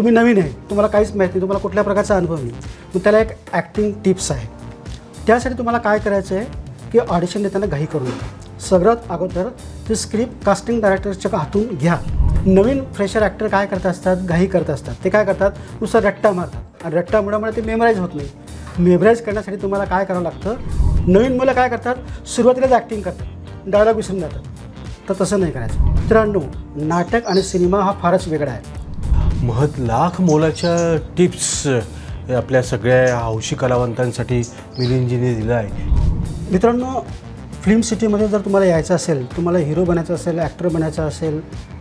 तुम्ही नवीन आहे, तुम्हाला काहीच माहीत नाही, तुम्हाला कुठल्या प्रकारचा अनुभव नाही, मग त्याला एक ॲक्टिंग टिप्स आहे. त्यासाठी तुम्हाला काय करायचं आहे की ऑडिशन देताना घाई करू नका. सगळ्यात अगोदर ती स्क्रिप्ट कास्टिंग डायरेक्टरच्या हातून घ्या. नवीन फ्रेशर ॲक्टर काय करत असतात, घाई करत असतात. ते काय करतात, नुसतं रट्टा मारतात आणि रट्टा मुळामुळे ते मेमराईज होत नाही. मेमराईज करण्यासाठी तुम्हाला काय करावं लागतं, नवीन मुलं काय करतात, सुरुवातीलाच ॲक्टिंग करतात, डायलॉग विसरून जातात. तर तसं नाही करायचं. मित्रांनो, नाटक आणि सिनेमा हा फारच वेगळा आहे. लाख मोलाच्या टिप्स आपल्या सगळ्या हौशी कलावंतांसाठी मिलिंदजीने दिला आहे. मित्रांनो, फिल्म सिटीमध्ये जर तुम्हाला यायचं असेल, तुम्हाला हिरो बनायचं असेल, ॲक्टर बनायचं असेल,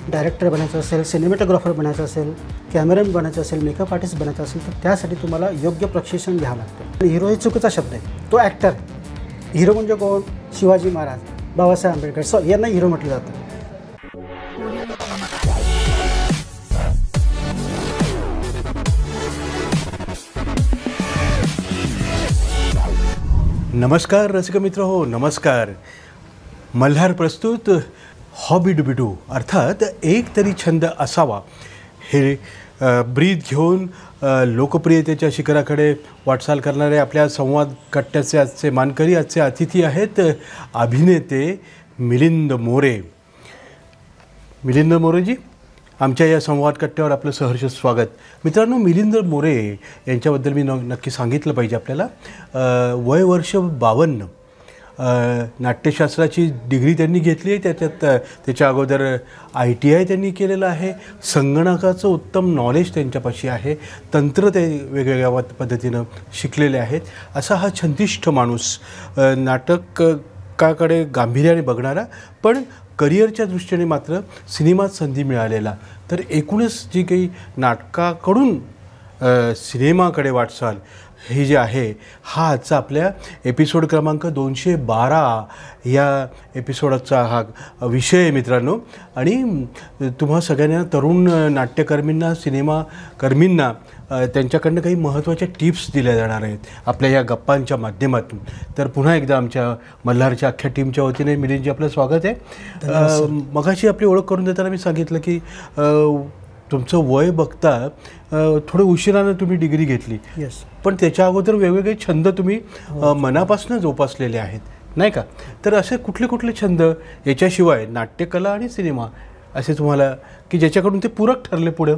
डायरेक्टर बनायचं असेल, सिनेमॅटोग्राफर बनायचं असेल, कॅमेरामॅन बनायचं असेल, मेकअप आर्टिस्ट बनायचं असेल, तर त्यासाठी तुम्हाला योग्य प्रशिक्षण घ्यावं लागतं. हिरो हे चुकीचा शब्द आहे, तो ॲक्टर. हिरो म्हणजे कोण, शिवाजी महाराज, बाबासाहेब आंबेडकर, यांना हिरो म्हटलं जातं. नमस्कार रसिक मित्र हो, नमस्कार. मल्हार प्रस्तुत हॉबी डुबिडू, अर्थात एक तरी छंद असावा हे ब्रीद घेऊन लोकप्रियतेच्या शिखराकडे वाटचाल करणारे आपल्या संवाद कट्ट्याचे आजचे मानकरी, आजचे अतिथी आहेत अभिनेते मिलिंद मोरे. मिलिंद मोरेजी, आमच्या या संवाद कट्ट्यावर आपलं सहर्ष स्वागत. मित्रांनो, मिलिंद मोरे यांच्याबद्दल मी नक्की सांगितलं पाहिजे आपल्याला. वय वर्ष 52. नाट्यशास्त्राची डिग्री त्यांनी घेतली आहे. त्याच्या अगोदर ITI त्यांनी केलेलं आहे. संगणकाचं उत्तम नॉलेज त्यांच्यापाशी आहे. तंत्र ते वेगवेगळ्या पद्धतीनं शिकलेले आहेत. असा हा छंदिष्ठ माणूस, नाटकाकडे गांभीर्याने बघणारा, पण करिअरच्या दृष्टीने मात्र सिनेमात संधी मिळालेला. तर एकूणच जी काही नाटकाकडून सिनेमाकडे वाटचाल ही जी आहे, हा आजचा आपल्या एपिसोड क्रमांक 212 या एपिसोडाचा हा विषय आहे मित्रांनो. आणि तुम्हा सगळ्यांना, तरुण नाट्यकर्मींना, सिनेमाकर्मींना त्यांच्याकडनं काही महत्त्वाच्या टिप्स दिल्या जाणार आहेत आपल्या या गप्पांच्या माध्यमातून. तर पुन्हा एकदा आमच्या मल्हारच्या अख्ख्या टीमच्या वतीने मिलिंदजी आपलं स्वागत आहे. मगाशी आपली ओळख करून देताना मी सांगितलं की तुमचं वय बघता थोडं उशिरानं तुम्ही डिग्री घेतली. येस. पण त्याच्या अगोदर वेगवेगळे छंद तुम्ही मनापासून जोपासलेले आहेत, नाही का? तर असे कुठले कुठले छंद याच्याशिवाय नाट्यकला आणि सिनेमा असे तुम्हाला की ज्याच्याकडून ते पूरक ठरले पुढं,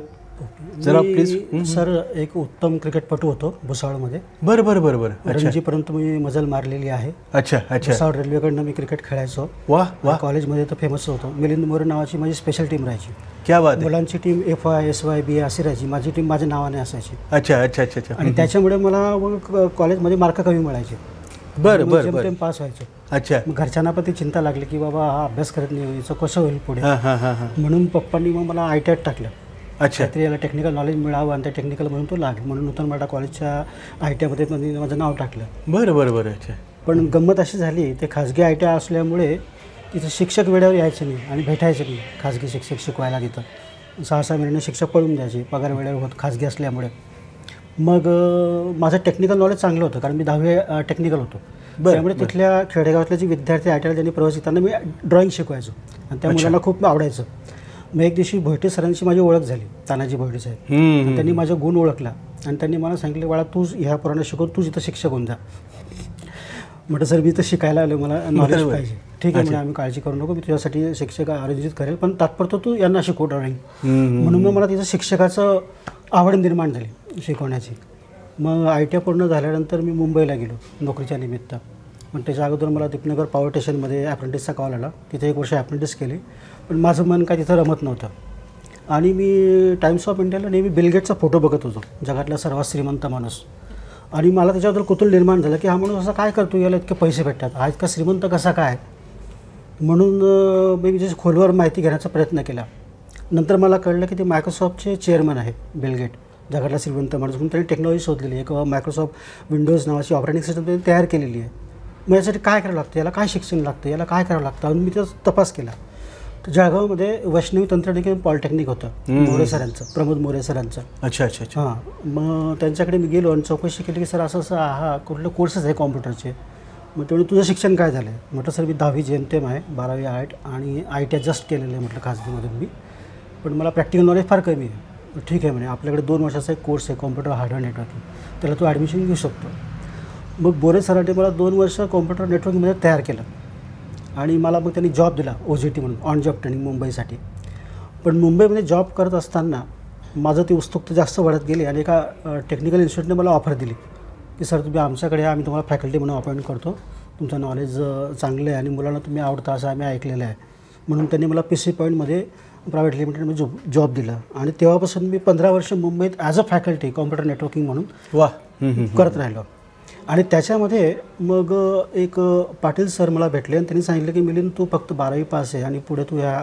जरा प्लीज. सर, एक उत्तम क्रिकेटपटू होतो भुसावळमध्ये. बरं बरं बरं बरं. रणजीपर्यंत मी मजल मारलेली आहे. अच्छा अच्छा. भुसावळ रेल्वेकडनं मी क्रिकेट खेळायचो. वाह वाह. कॉलेजमध्ये तर फेमस होतो. मिलिंद मोरे नावाची माझी स्पेशल टीम राहायची. क्या बात आहे. मुलांची टीम FY SY BA अशी राहायची. माझी टीम माझ्या नावाने असायची. अच्छा अच्छा अच्छा अच्छा. आणि त्याच्यामुळे मला कॉलेजमध्ये मार्क कमी मिळायचे. बरं बरं बरं. पास व्हायचे. अच्छा. मग घरच्यांना पण ती चिंता लागली की बाबा हा अभ्यास करत नाही, याचं कसं होईल पुढे. म्हणून पप्पांनी मग मला ITI टाकलं. अच्छा. तरी याला टेक्निकल नॉलेज मिळावं आणि त्या टेक्निकल म्हणून तो लागेल म्हणून नूतन मराठा कॉलेजच्या ITI माझं नाव टाकलं. बरं बरं बरं. अच्छा. पण गंमत अशी झाली, ते खाजगी ITI असल्यामुळे तिथं शिक्षक वेळेवर यायचे नाही आणि भेटायचे नाही. खाजगी शिक्षक शिकवायला तिथं 6-6 महिन्याने शिक्षक पळून द्यायचे, पगार वेळेवर होत खाजगी असल्यामुळे. मग माझं टेक्निकल नॉलेज चांगलं होतं कारण मी 10वी टेक्निकल होतो. त्यामुळे तिथल्या खेडेगावातले जे विद्यार्थी ITI त्यांनी प्रवास येताना मी ड्रॉइंग शिकवायचो आणि त्या मुलांना खूप आवडायचं. मग एक दिवशी भोयटे सरांची माझी ओळख झाली, तानाजी भोयटे साहेब. त्यांनी माझा गुण ओळखला आणि त्यांनी मला सांगितलं, बाळा तू ह्या पोरांना शिकवून तू इथं शिक्षक होऊन जा. म्हटलं सर, मी इथं शिकायला आलो, मला नॉलेज पाहिजे. ठीक आहे म्हणजे आम्ही काळजी करू नको, मी तुझ्यासाठी शिक्षक आयोजित करेल, पण तात्पुरतं तू यांना शिकव ड्रॉइंग. म्हणून मग मला तिथं शिक्षकाचं आवड निर्माण झाली शिकवण्याची. मग ITI पूर्ण झाल्यानंतर मी मुंबईला गेलो नोकरीच्या निमित्त. पण त्याच्या अगोदर मला दीपनगर पॉवर स्टेशनमध्ये ॲप्रेंटिसचा कॉल आला. तिथे 1 वर्ष ॲप्रेंटिस केली, पण माझं मन काय तिथं रमत नव्हतं. आणि मी टाइम्स ऑफ इंडियाला नेहमी बिल गेट्सचा फोटो बघत होतो, जगातला सर्वात श्रीमंत माणूस. आणि मला त्याच्याबद्दल कुतूहल निर्माण झालं की हा माणूस असं काय करतो, याला इतके पैसे भेटतात, हा इतका श्रीमंत कसा काय. म्हणून मी त्याची खोलवर माहिती घेण्याचा प्रयत्न केला. नंतर मला कळलं की ते मायक्रोसॉफ्टचे चेअरमन आहे बिल गेट, जगातला श्रीमंत माणूस. म्हणून त्यांनी टेक्नॉलॉजी शोधलेली आहे किंवा मायक्रोसॉफ्ट विंडोज नावाची ऑपरेटिंग सिस्टम त्यांनी तयार केलेली आहे. मग यासाठी काय करावं लागतं, याला काय शिक्षण लागतं, याला काय करावं लागतं. आणि मी त्याचा तपास केला. तर जळगावमध्ये वैष्णवी तंत्रनिकेतन पॉलिटेक्निक होतं मोरे सरांचं, प्रमोद मोरे सरांचं. अच्छा अच्छा अच्छा. हां. मग त्यांच्याकडे मी गेलो आणि चौकशी केली की सर असं असं हा कुठले कोर्सेस आहे कॉम्प्युटरचे. मग तेवढं तुझं शिक्षण काय झालं आहे. म्हटलं सर मी 10वी जेएमटेम आहे, 12वी आर्ट आणि ITI जस्ट केलेलं आहे म्हटलं खाजगीमधून मी, पण मला प्रॅक्टिकल नॉलेज फार कमी आहे. ठीक आहे म्हणे, आपल्याकडे 2 वर्षाचा एक कोर्स आहे कॉम्प्युटर हार्डवेअर नेटवर्किंग, त्याला तू ॲडमिशन घेऊ शकतो. मग बोरे सरांनी मला 2 वर्ष कॉम्प्युटर नेटवर्किंगमध्ये तयार केलं आणि मला मग त्यांनी जॉब दिला OJT म्हणून, ऑन जॉब ट्रेनिंग मुंबईसाठी. पण मुंबईमध्ये जॉब करत असताना माझं ती उत्सुकता जास्त वाढत गेली आणि एका टेक्निकल इन्स्टिट्यूटने मला ऑफर दिली की सर तुम्ही आमच्याकडे आम्ही तुम्हाला फॅकल्टी म्हणून अपॉइंट करतो, तुमचं नॉलेज चांगलं आहे आणि मुलांना तुम्ही आवडता असं आम्ही ऐकलेलं आहे. म्हणून त्यांनी मला PC पॉईंटमध्ये प्रायव्हेट लिमिटेडमध्ये जॉब दिला आणि तेव्हापासून मी 15 वर्ष मुंबईत as a faculty computer networking म्हणून करत राहिलो. आणि त्याच्यामध्ये मग एक पाटील सर मला भेटले आणि त्यांनी सांगितलं की मिलिंद तू फक्त 12वी पास आहे आणि पुढे तू ह्या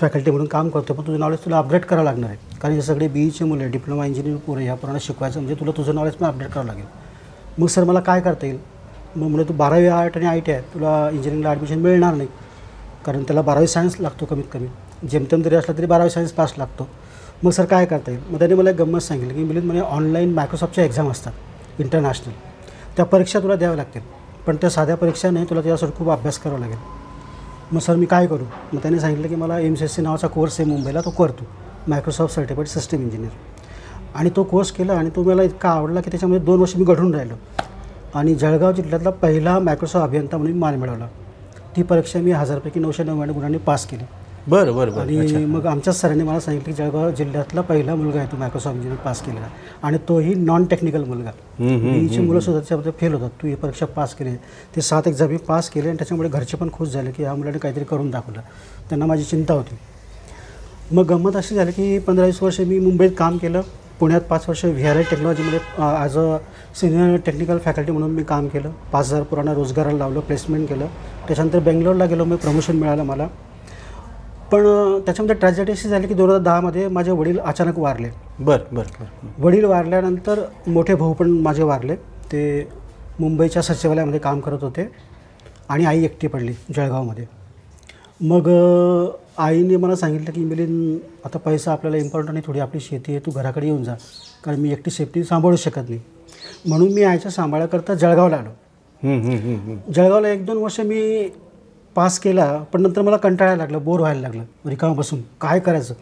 फॅकल्टी म्हणून काम करतो, पण तुझं नॉलेज तुला अपडेट करावं लागणार आहे, कारण हे सगळे BEचे मुलं आहे, डिप्लोमा इंजिनिअरिंग पुढे ह्या पूर्ण शिकवायचं म्हणजे तुला तुझं नॉलेज पण अपडेट करावं लागेल. मग सर मला काय करता येईल? मग म्हणजे तू 12वी आर्ट आणि IT आहे, तुला इंजिनिअरिंगला ॲडमिशन मिळणार नाही, कारण त्याला 12वी सायन्स लागतो कमीत कमी, जेमतेम तरी असला तरी 12वी सायन्स पास लागतो. मग सर काय करता येईल? मग त्यांनी मला एक गंमत सांगितलं की मिलिंद म्हणे ऑनलाईन मायक्रोसॉफ्टच्या एक्झाम असतात इंटरनॅशनल, त्या परीक्षा तुला द्याव्या लागतील, पण त्या साध्या परीक्षा नाही, तुला त्याच्यासाठी खूप अभ्यास करावा लागेल. मग सर मी काय करू? मग त्यांनी सांगितलं की मला MCSC नावाचा कोर्स आहे मुंबईला, तो करतो, मायक्रोसॉफ्ट सर्टिफाईड सिस्टम इंजिनियर. आणि तो कोर्स केला आणि तो मला इतका आवडला की त्याच्यामध्ये 2 वर्ष मी घडून राहिलो आणि जळगाव जिल्ह्यातला पहिला मायक्रोसॉफ्ट अभियंता म्हणून मान मिळवला. ती परीक्षा मी 1000पैकी 999 गुणांनी पास केली. बरं. आणि मग आमच्याच सरांनी मला सांगितलं की जळगाव जिल्ह्यातला पहिला मुलगा आहे तो मायक्रोसॉफ्ट इंजिनियर पास केलेला आणि तोही नॉन टेक्निकल मुलगा. BEची मुलं सुद्धा त्याच्यामध्ये फेल होतात, तू ही परीक्षा पास केली. ते 7 एक्झाम मी पास केले आणि त्याच्यामुळे घरचे पण खुश झाले की ह्या मुलाने काहीतरी करून दाखवलं, त्यांना माझी चिंता होती. मग गंमत अशी झाली की 15-20 वर्ष मी मुंबईत काम केलं, पुण्यात 5 वर्ष VRI टेक्नॉलॉजीमध्ये as a senior technical faculty म्हणून मी काम केलं. 5,000 पुराणा रोजगाराला लावलं, प्लेसमेंट केलं. त्याच्यानंतर बेंगलोरला गेलो, मग प्रमोशन मिळालं मला. पण त्याच्यामध्ये ट्रॅजेडी अशी झाली की 2010मध्ये माझे वडील अचानक वारले. बरं. वडील वारल्यानंतर मोठे भाऊ पण माझे वारले, ते मुंबईच्या सचिवालयामध्ये काम करत होते आणि आई एकटी पडली जळगावमध्ये. मग आईने मला सांगितलं की मिलिंद आता पैसा आपल्याला इम्पॉर्टंट नाही, थोडी आपली शेती आहे, तू घराकडे येऊन जा, कारण मी एकटी सेफ्टी सांभाळू शकत नाही. म्हणून मी आईच्या सांभाळाकरता जळगावला आलो. जळगावला 1-2 वर्ष मी पास केला, पण नंतर मला कंटाळायला लागलं, बोर व्हायला लागलं रिकामं बसून, काय करायचं.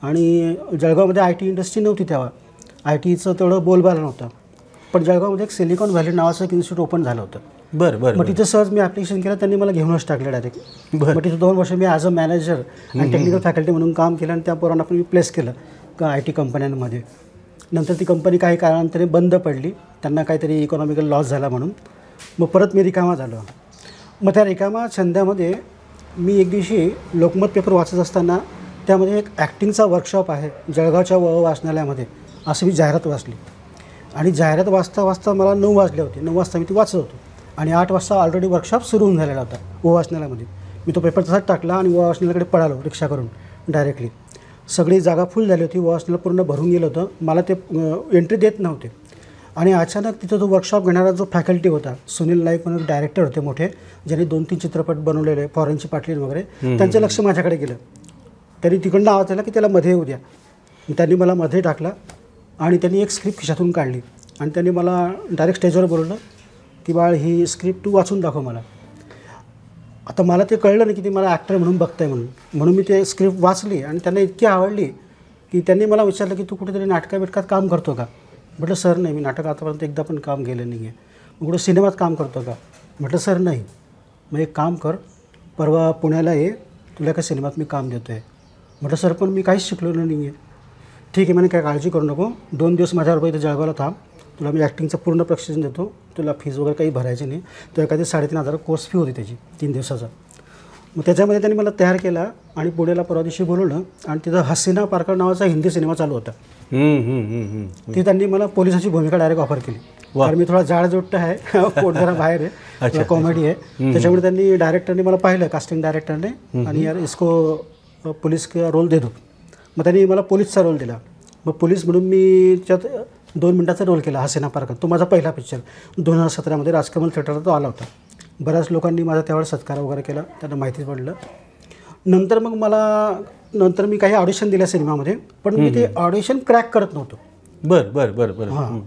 आणि जळगावमध्ये IT इंडस्ट्री नव्हती तेव्हा, ITचं तेवढं बोलबाला नव्हतं. पण जळगावमध्ये एक सिलिकॉन व्हॅली नावाचं एक इन्स्टिट्यूट ओपन झालं होतं. बरं. मग तिथे सहज मी ॲप्लिकेशन केलं, त्यांनी मला घेऊनच टाकलं डायरेक्ट. मग तिथे 2 वर्ष मी ॲज अ मॅनेजर आणि टेक्निकल फॅकल्टी म्हणून काम केलं आणि त्या पोरांना पण मी प्लेस केलं IT कंपन्यांमध्ये. नंतर ती कंपनी काही काळानंतर बंद पडली, त्यांना काहीतरी इकॉनॉमिकल लॉस झाला म्हणून. मग परत मी रिकामा झालो. मग त्या रिकामा छंदामध्ये मी एक दिवशी लोकमत पेपर वाचत असताना त्यामध्ये एक ॲक्टिंगचा वर्कशॉप आहे जळगावच्या वाचनालयामध्ये, असं मी जाहिरात वाचली. आणि जाहिरात वाचता मला 9 वाजले होते. 9 वाजता मी ती वाचत होतो आणि 8 वाजता ऑलरेडी वर्कशॉप सुरू होऊन झालेला होता वाचनालयामध्ये. मी तो पेपर तसाच टाकला आणि वाचनालयाकडे पळालो रिक्षा करून डायरेक्टली. सगळी जागा फुल झाली होती, वाचनालय पूर्ण भरून गेलं होतं, मला ते एंट्री देत नव्हते. आणि अचानक तिथं जो वर्कशॉप घेणारा जो फॅकल्टी होता, सुनील नाईक म्हणून डायरेक्टर होते मोठे, ज्यांनी 2-3 चित्रपट बनवलेले, फॉरेनची पाटलीन वगैरे, त्यांचं लक्ष माझ्याकडे गेलं. त्यांनी तिकडनं आवाज दिला की त्याला मध्ये येऊ द्या. त्यांनी मला मध्ये टाकला आणि त्यांनी एक स्क्रिप्ट खिशातून काढली आणि त्यांनी मला डायरेक्ट स्टेजवर बोलवलं की बाळ ही स्क्रिप्ट तू वाचून दाखव मला. आता मला ते कळलं नाही की ती मला ॲक्टर म्हणून बघताय म्हणून मी ते स्क्रिप्ट वाचली आणि त्यांना इतकी आवडली की त्यांनी मला विचारलं की तू कुठेतरी नाटकात काम करतो का? म्हटलं सर नाही, मी नाटक आतापर्यंत एकदा पण काम केलं नाही आहे. मग कुठं सिनेमात काम करतो का? म्हटलं सर नाही. मग एक काम कर, परवा पुण्याला ये, तुला एका सिनेमात मी काम देतो आहे. म्हटलं सर पण मी काहीच शिकलो नाही आहे. ठीक आहे म्हणे, काय काळजी करू नको, 2 दिवस माझ्याबरोबर इथं जळगावला थांब, तुला मी ॲक्टिंगचं पूर्ण प्रशिक्षण देतो, तुला फीज वगैरे काही भरायची नाही. तो एखादी 3,500 कोर्स फी होती त्याची 3 दिवसाचा. मग त्याच्यामध्ये त्यांनी मला तयार केला आणि पुण्याला परवा दिवशी बोलवलं आणि तिथं हसीना पारकर नावाचा हिंदी सिनेमा चालू होता. ती त्यांनी मला पोलिसाची भूमिका डायरेक्ट ऑफर केली, कारण मी थोडा जाडजोट्ट आहे, पोट जरा बाहेर आहे, कॉमेडी आहे. त्याच्यामुळे त्यांनी डायरेक्टरने मला पाहिलं, कास्टिंग डायरेक्टरने, आणि यार इसको पोलीस का रोल दे दो. मग त्यांनी मला पोलीसचा रोल दिला. मग पोलीस म्हणून मी त्याच्यात 2 मिनिटाचा रोल केला, हसीना पारकर. तो माझा पहिला पिक्चर 2017मध्ये राजकमल थिएटरला तो आला होता. बऱ्याच लोकांनी माझा त्यावेळेस सत्कार वगैरे केला, त्यांना माहितीच पडलं. नंतर मग मी काही ऑडिशन दिल्या सिनेमामध्ये, पण मी ते ऑडिशन क्रॅक करत नव्हतो. बरं बरं बरं बरं. हां,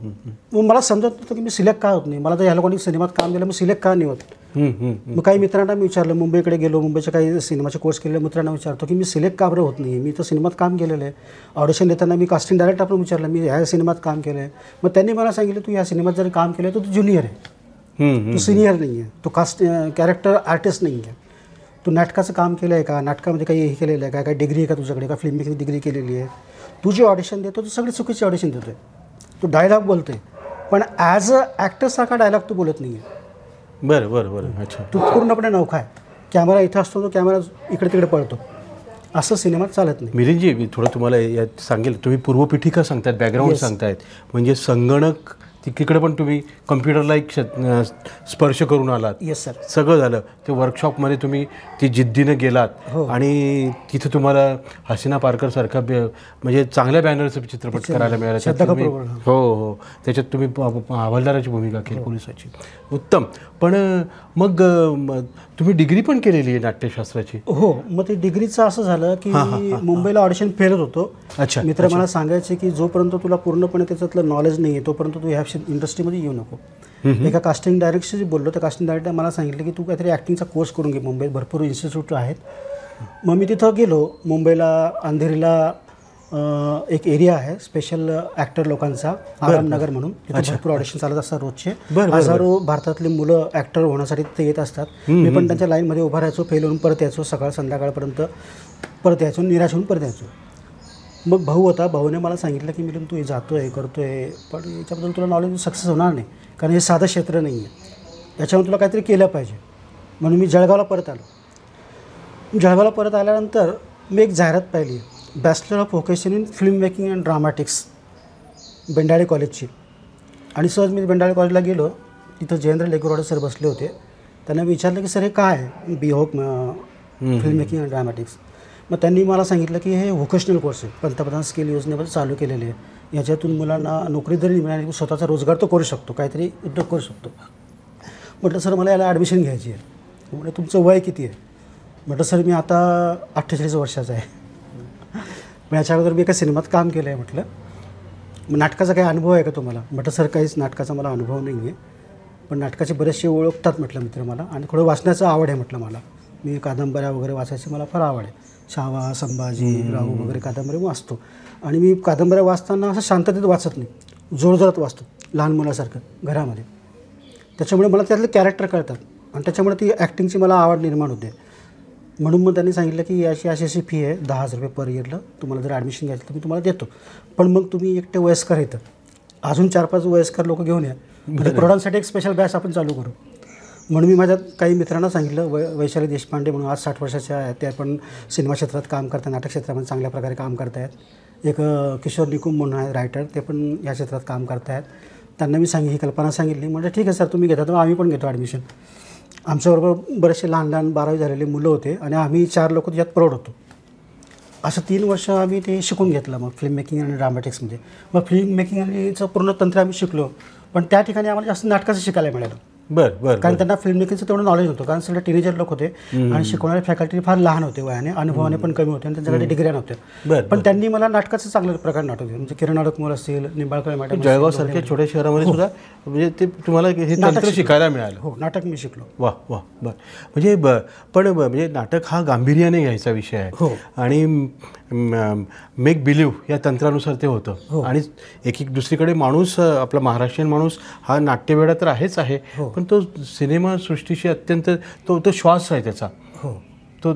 मग मला समजत नव्हतं की मी सिलेक्ट का होत नाही. मला तर ह्याला कोणी सिनेमात काम दिलं, मग सिलेक्ट का नाही होत. मग काही मित्रांना मी विचारलं, मुंबईकडे गेलो, मुंबईचे काही सिनेमाचे कोर्स केलेल्या मित्रांना विचारतो की मी सिलेक्ट का बरं होत नाही. मी तर सिनेमात काम केलेलं आहे. ऑडिशन देताना मी कास्टिंग डायरेक्ट आपण विचारलं, मी ह्या सिनेमात काम केलं आहे. मग त्यांनी मला सांगितलं, तू ह्या सिनेमात जरी काम केलं तर तू ज्युनियर आहे, तू सिनियर नाही आहे, तू कॅरेक्टर आर्टिस्ट नाही आहे. तू नाटकाचं काम केलं आहे का, नाटकामध्ये काही हे केलेलं आहे का, काही डिग्री आहे का तुझ्याकडे, का फिल्म मेकिंग डिग्री केलेली आहे. तू जे ऑडिशन देतो तू सगळी चुकीची ऑडिशन देतो आहे. तू डायलॉग बोलतो आहे पण ॲज अ ॲक्टरसारखा डायलॉग तू बोलत नाही आहे. बरं बरं बरं. अच्छा. तू पूर्णपणे नौखा आहे. कॅमेरा इथं असतो, तो कॅमेरा इकडे तिकडे पळतो. असं सिनेमात चालत नाही. मिलिंदजी, मी थोडं तुम्हाला यात सांगेल, तुम्ही पूर्वपीठिका सांगतायत, बॅकग्राऊंड सांगतायत, म्हणजे संगणक तिकडे पण तुम्ही कम्प्युटरला एक स्पर्श करून आलात. Yes sir. सगळं झालं ते वर्कशॉपमध्ये तुम्ही ती जिद्दीनं गेलात. आणि तिथं तुम्हाला हसीना पारकर सारखा म्हणजे चांगल्या बॅनरचं चित्रपट करायला मिळाला. हो हो, त्याच्यात तुम्ही हवालदाराची भूमिका केली, पोलिसाची. उत्तम. पण मग तुम्ही डिग्री पण केलेली आहे नाट्यशास्त्राची? हो. मग ते डिग्रीचं असं झालं की मुंबईला ऑडिशन फेलत होतो. अच्छा. मित्र मला सांगायचे की जोपर्यंत तुला पूर्णपणे त्याच्यातलं नॉलेज नाही आहे तोपर्यंत तू ह्या इंडस्ट्रीमध्ये येऊ नको. एका कास्टिंग डायरेक्टरशी बोललो, तर कास्टिंग डायरेक्टर मला सांगितलं की तू काहीतरी ॲक्टिंगचा कोर्स करून घे, मुंबईत भरपूर इन्स्टिट्यूट आहेत. मग मी तिथं गेलो. मुंबईला अंधेरीला एक एरिया आहे स्पेशल ॲक्टर लोकांचा, आरामनगर म्हणून. तिथे भरपूर ऑडिशन चालत असतात रोजचे. हजारो भारतातली मुलं ॲक्टर होण्यासाठी तिथे येत असतात. मी पण त्यांच्या लाईनमध्ये उभा राहायचो, फेल होऊन परत यायचो, सकाळ संध्याकाळपर्यंत परत यायचो, निराश होऊन परत यायचो. मग भाऊ होता, भाऊने मला सांगितलं की मिलिंद तू हे जातो आहे, करतो आहे, पण याच्याबद्दल तुला नॉलेज सक्सेस होणार नाही, कारण हे साधं क्षेत्र नाही आहे, याच्यामध्ये तुला काहीतरी केलं पाहिजे. म्हणून मी जळगावला परत आलो. जळगावला परत आल्यानंतर मी एक जाहिरात पाहिली, bachelor of vocation in film making and dramatics, Bendale कॉलेजची. आणि सहज मी बेंडाळे कॉलेजला गेलो. तिथं जयेंद्र लेगुरवाडे सर बसले होते. त्यांना विचारलं की सर हे काय आहे, फिल्म मेकिंग अँड ड्रामॅटिक्स. मग त्यांनी मला सांगितलं की हे व्होकेशनल कोर्स आहे, पंतप्रधान स्किल योजनेमध्ये चालू केलेले आहे. याच्यातून मुलांना नोकरी जरी मिळाली, स्वतःचा रोजगार तो करू शकतो, काहीतरी उद्योग करू शकतो. म्हटलं सर मला याला ॲडमिशन घ्यायची आहे. म्हटलं तुमचं वय किती आहे? म्हटलं सर मी आता 48 वर्षाचा आहे. पण याच्या अगोदर मी एका सिनेमात काम केलं आहे. म्हटलं मग नाटकाचा काही अनुभव आहे का तुम्हाला? म्हटलं सर काहीच नाटकाचा मला अनुभव नाही आहे, पण नाटकाचे बरेचसे ओळखतात म्हटलं मित्र मला, आणि थोडं वाचण्याचं आवड आहे म्हटलं मला. मी कादंबऱ्या वगैरे वाचायची मला फार आवड आहे. छावा, संभाजी, राहू वगैरे कादंबऱ्या वाचतो. आणि मी कादंबऱ्या वाचताना असं शांततेत वाचत नाही, जोरजोरात वाचतो, लहान मुलासारखं घरामध्ये. त्याच्यामुळे मला त्यातले कॅरेक्टर कळतात आणि त्याच्यामुळे ती ॲक्टिंगची मला आवड निर्माण होते. म्हणून मग त्यांनी सांगितलं की अशी फी आहे 10,000 रुपये पर इयरला, तुम्हाला जर ॲडमिशन घ्यायचं तर मी तुम्हाला देतो, पण मग तुम्ही एकटे वयस्कर येतं, अजून 4-5 वयस्कर लोक घेऊन या, म्हणजे प्रौढांसाठी एक स्पेशल बॅच आपण चालू करू. म्हणून मी माझ्या काही मित्रांना सांगितलं. वैशाली देशपांडे म्हणून आज 60 वर्षाच्या आहेत, त्या पण सिनेमा क्षेत्रात काम करतात, नाटक क्षेत्रामध्ये चांगल्या प्रकारे काम करत आहेत. एक किशोर निकुम म्हणून आहे रायटर, ते पण या क्षेत्रात काम करत आहेत. त्यांना मी ही कल्पना सांगितली. म्हणजे ठीक आहे सर तुम्ही घेता, तर आम्ही पण घेतो ॲडमिशन. आमच्याबरोबर बरेचसे लहान 12वी झालेले मुलं होते आणि आम्ही 4 लोक त्याच्यात प्रौढ होतो. असं 3 वर्ष आम्ही ते शिकून घेतलं. मग फिल्म मेकिंग आणि ड्रामॅटिक्समध्ये मग फिल्म मेकिंग आणिचं पूर्ण तंत्र आम्ही शिकलो, पण त्या ठिकाणी आम्हाला जास्त नाटकाचं शिकायला मिळालं. बरं. कारण त्यांना फिल्म मेकिंगचं तेवढं नॉलेज होतं, कारण सगळे टीनेजर लोक होते आणि शिकवणारे फॅकल्टी फार लहान होते वयाने, अनुभवाने पण कमी होते आणि त्यांच्याकडे डिग्र्या नव्हत्या. पण त्यांनी मला नाटकाचं चांगलं प्रकार नाटक दिलं, म्हणजे किरण अडकमोल असतील, निंबाळकर मॅडम, जळगावसारख्या छोट्या शहरामध्ये सुद्धा म्हणजे ते तुम्हाला हे तंत्र शिकायला मिळालं. हो, नाटक मी शिकलो. वा वा. बरं. म्हणजे पण म्हणजे नाटक हा गांभीर्याने घ्यायचा विषय आहे. हो. आणि मेक बिलीव्ह या तंत्रानुसार ते होतं. आणि एक दुसरीकडे माणूस, आपला महाराष्ट्रीयन माणूस हा नाट्यवेडा तर आहेच आहे, पण तो सिनेमा सृष्टीशी अत्यंत तो श्वास आहे त्याचा. हो. तो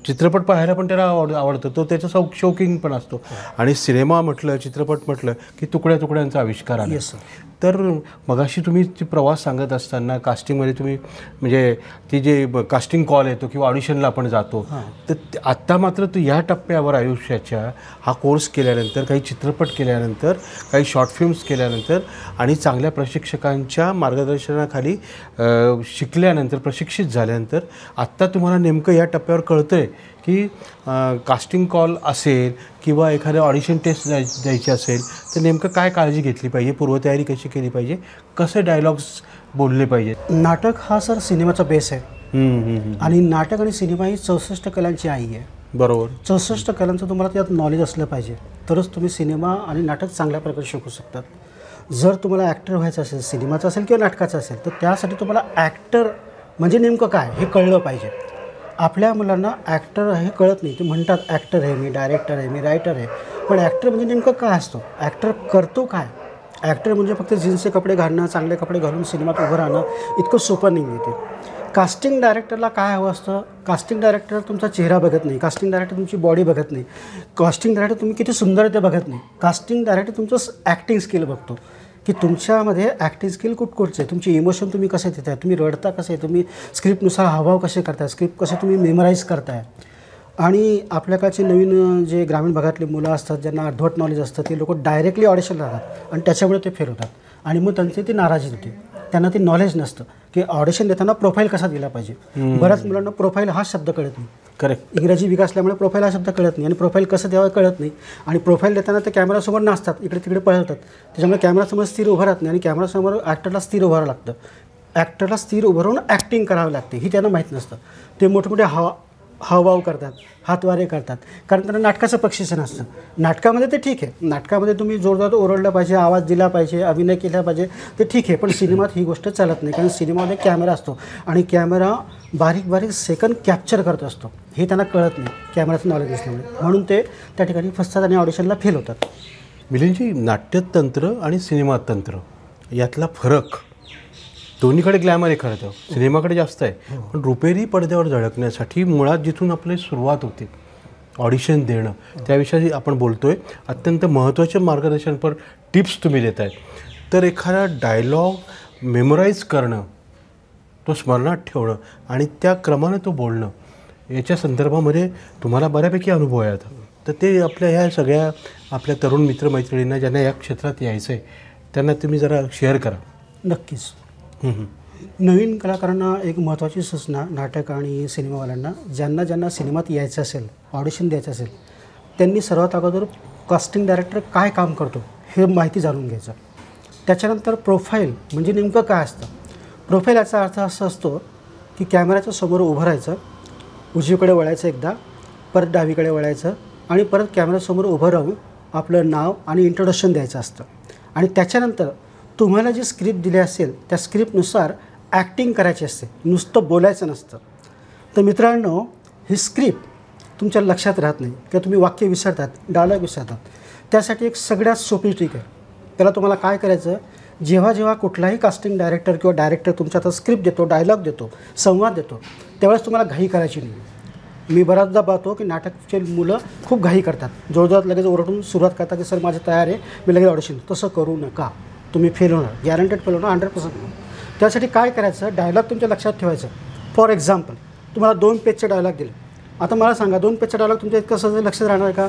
चित्रपट पाहायला पण त्याला आवडतो, तो त्याचा शौकिंग पण असतो. आणि सिनेमा म्हटलं, चित्रपट म्हटलं की तुकड्या तुकड्यांचा आविष्कार आला. तर मगाशी तुम्ही ती प्रवास सांगत असताना कास्टिंगमध्ये तुम्ही म्हणजे ती जे कास्टिंग कॉल येतो किंवा ऑडिशनला आपण जातो, तर आत्ता मात्र तू या टप्प्यावर आयुष्याच्या हा कोर्स केल्यानंतर, काही चित्रपट केल्यानंतर, काही शॉर्ट फिल्म्स केल्यानंतर आणि चांगल्या प्रशिक्षकांच्या मार्गदर्शनाखाली शिकल्यानंतर, प्रशिक्षित झाल्यानंतर आत्ता तुम्हाला नेमकं या टप्प्यावर कळतं आहे की कास्टिंग कॉल असेल किंवा एखाद्या ऑडिशन टेस्ट द्यायची असेल तर नेमकं काय काळजी घेतली पाहिजे, पूर्वतयारी कशी केली पाहिजे, कसे डायलॉग्स बोलले पाहिजे. नाटक हा सर सिनेमाचा बेस आहे आणि नाटक आणि सिनेमा ही 64 कलांची आई आहे. बरोबर. 64 कलांचं तुम्हाला त्यात नॉलेज असलं पाहिजे, तरच तुम्ही सिनेमा आणि नाटक चांगल्या प्रकारे शिकू शकतात. जर तुम्हाला ॲक्टर व्हायचं असेल, सिनेमाचं असेल किंवा नाटकाचं असेल, तर त्यासाठी तुम्हाला ॲक्टर म्हणजे नेमकं काय हे कळलं पाहिजे. आपल्या मुलांना ॲक्टर हे कळत नाही. ते म्हणतात ॲक्टर आहे मी, डायरेक्टर आहे मी, रायटर आहे. पण ॲक्टर म्हणजे नेमकं काय असतं, ॲक्टर करतो काय? ॲक्टर म्हणजे फक्त जीन्सचे कपडे घालणं, चांगले कपडे घालून सिनेमात उभं राहणं इतकं सोपं नाही आहे ते. कास्टिंग डायरेक्टरला काय हवं असतं, कास्टिंग डायरेक्टर तुमचा चेहरा बघत नाही, कास्टिंग डायरेक्टर तुमची बॉडी बघत नाही, कास्टिंग डायरेक्टर तुम्ही किती सुंदर आहे ते बघत नाही. कास्टिंग डायरेक्टर तुमचं ॲक्टिंग स्किल बघतो, की तुमच्यामध्ये ॲक्टिंग स्किल कुठकुठचे, तुमची इमोशन तुम्ही कसे देताय, तुम्ही रडता कसे, तुम्ही स्क्रिप्टनुसार हावभाव कसे करताय, स्क्रिप्ट कसे तुम्ही मेमराईज करताय. आणि आपल्याकडचे नवीन जे ग्रामीण भागातले मुलं असतात, ज्यांना अर्धवट नॉलेज असतं, ते लोक डायरेक्टली ऑडिशनला जातात आणि त्याच्यामुळे ते फेल होतात. आणि मग त्यांची ती नाराजी होते, त्यांना ते नॉलेज नसतं की ऑडिशन देताना प्रोफाईल कसा दिला पाहिजे. बऱ्याच मुलांना प्रोफाईल हा शब्द कळत नाही. करेक्ट. इंग्रजी वीक असल्यामुळे प्रोफाईल हा शब्द कळत नाही आणि प्रोफाईल कसं द्यावं कळत नाही. आणि प्रोफाईल देताना ते कॅमेरासमोर नसतात, इकडे तिकडे पळतात. त्याच्यामुळे कॅमेरासमोर स्थिर उभं राहत नाही आणि कॅमेरासमोर ॲक्टरला स्थिर उभं राहावं लागतं. ॲक्टरला स्थिर उभं राहून ॲक्टिंग करावं लागते, ही त्यांना माहीत नसतं. ते मोठमोठे हावभाव करतात, हातवारे करतात, कारण त्यांना नाटकाचं प्रशिक्षण असतं. नाटकामध्ये ते ठीक आहे, नाटकामध्ये तुम्ही जोरदार ओरडलं पाहिजे, आवाज दिला पाहिजे, अभिनय केला पाहिजे, ते ठीक आहे. पण सिनेमात ही गोष्ट चालत नाही, कारण सिनेमामध्ये कॅमेरा असतो आणि कॅमेरा बारीक बारीक सेकंद कॅप्चर करत असतो. हे त्यांना कळत नाही कॅमेराचं नॉलेज असल्यामुळे, म्हणून ते त्या ठिकाणी फसतात आणि ऑडिशनला फेल होतात. मिलिंदजी, नाट्यतंत्र आणि सिनेमा तंत्र यातला फरक, दोन्हीकडे ग्लॅमर आहे खरं तर, सिनेमाकडे जास्त आहे. पण रुपेरी पडद्यावर झळकण्यासाठी मुळात जिथून आपली सुरुवात होते ऑडिशन देणं, त्याविषयी आपण बोलतो आहे. अत्यंत महत्त्वाचे मार्गदर्शनपर टिप्स तुम्ही देत आहे. तर एखादा डायलॉग मेमोराईज करणं, तो स्मरणात ठेवणं आणि त्या क्रमानं तो बोलणं, याच्या संदर्भामध्ये तुम्हाला बऱ्यापैकी अनुभव आहे. तर ते आपल्या ह्या सगळ्या आपल्या तरुण मित्रमैत्रिणींना ज्यांना या क्षेत्रात यायचं आहे त्यांना तुम्ही जरा शेअर करा. नक्कीच. नवीन कलाकारांना एक महत्त्वाची सूचना, नाटक आणि सिनेमावाल्यांना, ज्यांना ज्यांना सिनेमात यायचं असेल, ऑडिशन द्यायचं असेल, त्यांनी सर्वात अगोदर कास्टिंग डायरेक्टर काय काम करतो हे माहिती जाणून घ्यायचं. त्याच्यानंतर प्रोफाईल म्हणजे नेमकं काय असतं. प्रोफाईल याचा अर्थ असा असतो की कॅमेऱ्याच्या समोर उभं राहायचं, उजवीकडे वळायचं एकदा, परत डावीकडे वळायचं आणि परत कॅमेऱ्यासमोर उभं राहून आपलं नाव आणि इंट्रोडक्शन द्यायचं असतं. आणि त्याच्यानंतर तुम्हाला जी स्क्रिप्ट दिली असेल त्या स्क्रिप्टनुसार ॲक्टिंग करायची असते, नुसतं बोलायचं नसतं. तर मित्रांनो, ही स्क्रिप्ट तुमच्या लक्षात राहत नाही किंवा तुम्ही वाक्य विसरतात, डायलॉग विसरतात. त्यासाठी एक सगळ्यात सोपी ट्रिक आहे. त्याला तुम्हाला काय करायचं, जेव्हा जेव्हा कुठलाही कास्टिंग डायरेक्टर किंवा डायरेक्टर तुमच्या आता स्क्रिप्ट देतो, डायलॉग देतो, संवाद देतो, त्यावेळेस तुम्हाला घाई करायची नाही. मी बऱ्याचदा पाहतो की नाटकचे मुलं खूप घाई करतात, जोरजोरात लगेच ओरडून सुरुवात करतात की सर माझं तयार आहे, मी लगेच ऑडिशन. तसं करू नका, तुम्ही फेल होणार, गॅरंटेड फेल होणार, 100% होणार. त्यासाठी काय करायचं, डायलॉग तुमच्या लक्षात ठेवायचं. फॉर एक्झाम्पल, तुम्हाला 2 पेजचे डायलॉग दिले. आता मला सांगा, 2 पेजचा डायलॉग तुमच्या इतकं सहज लक्षात राहणार का?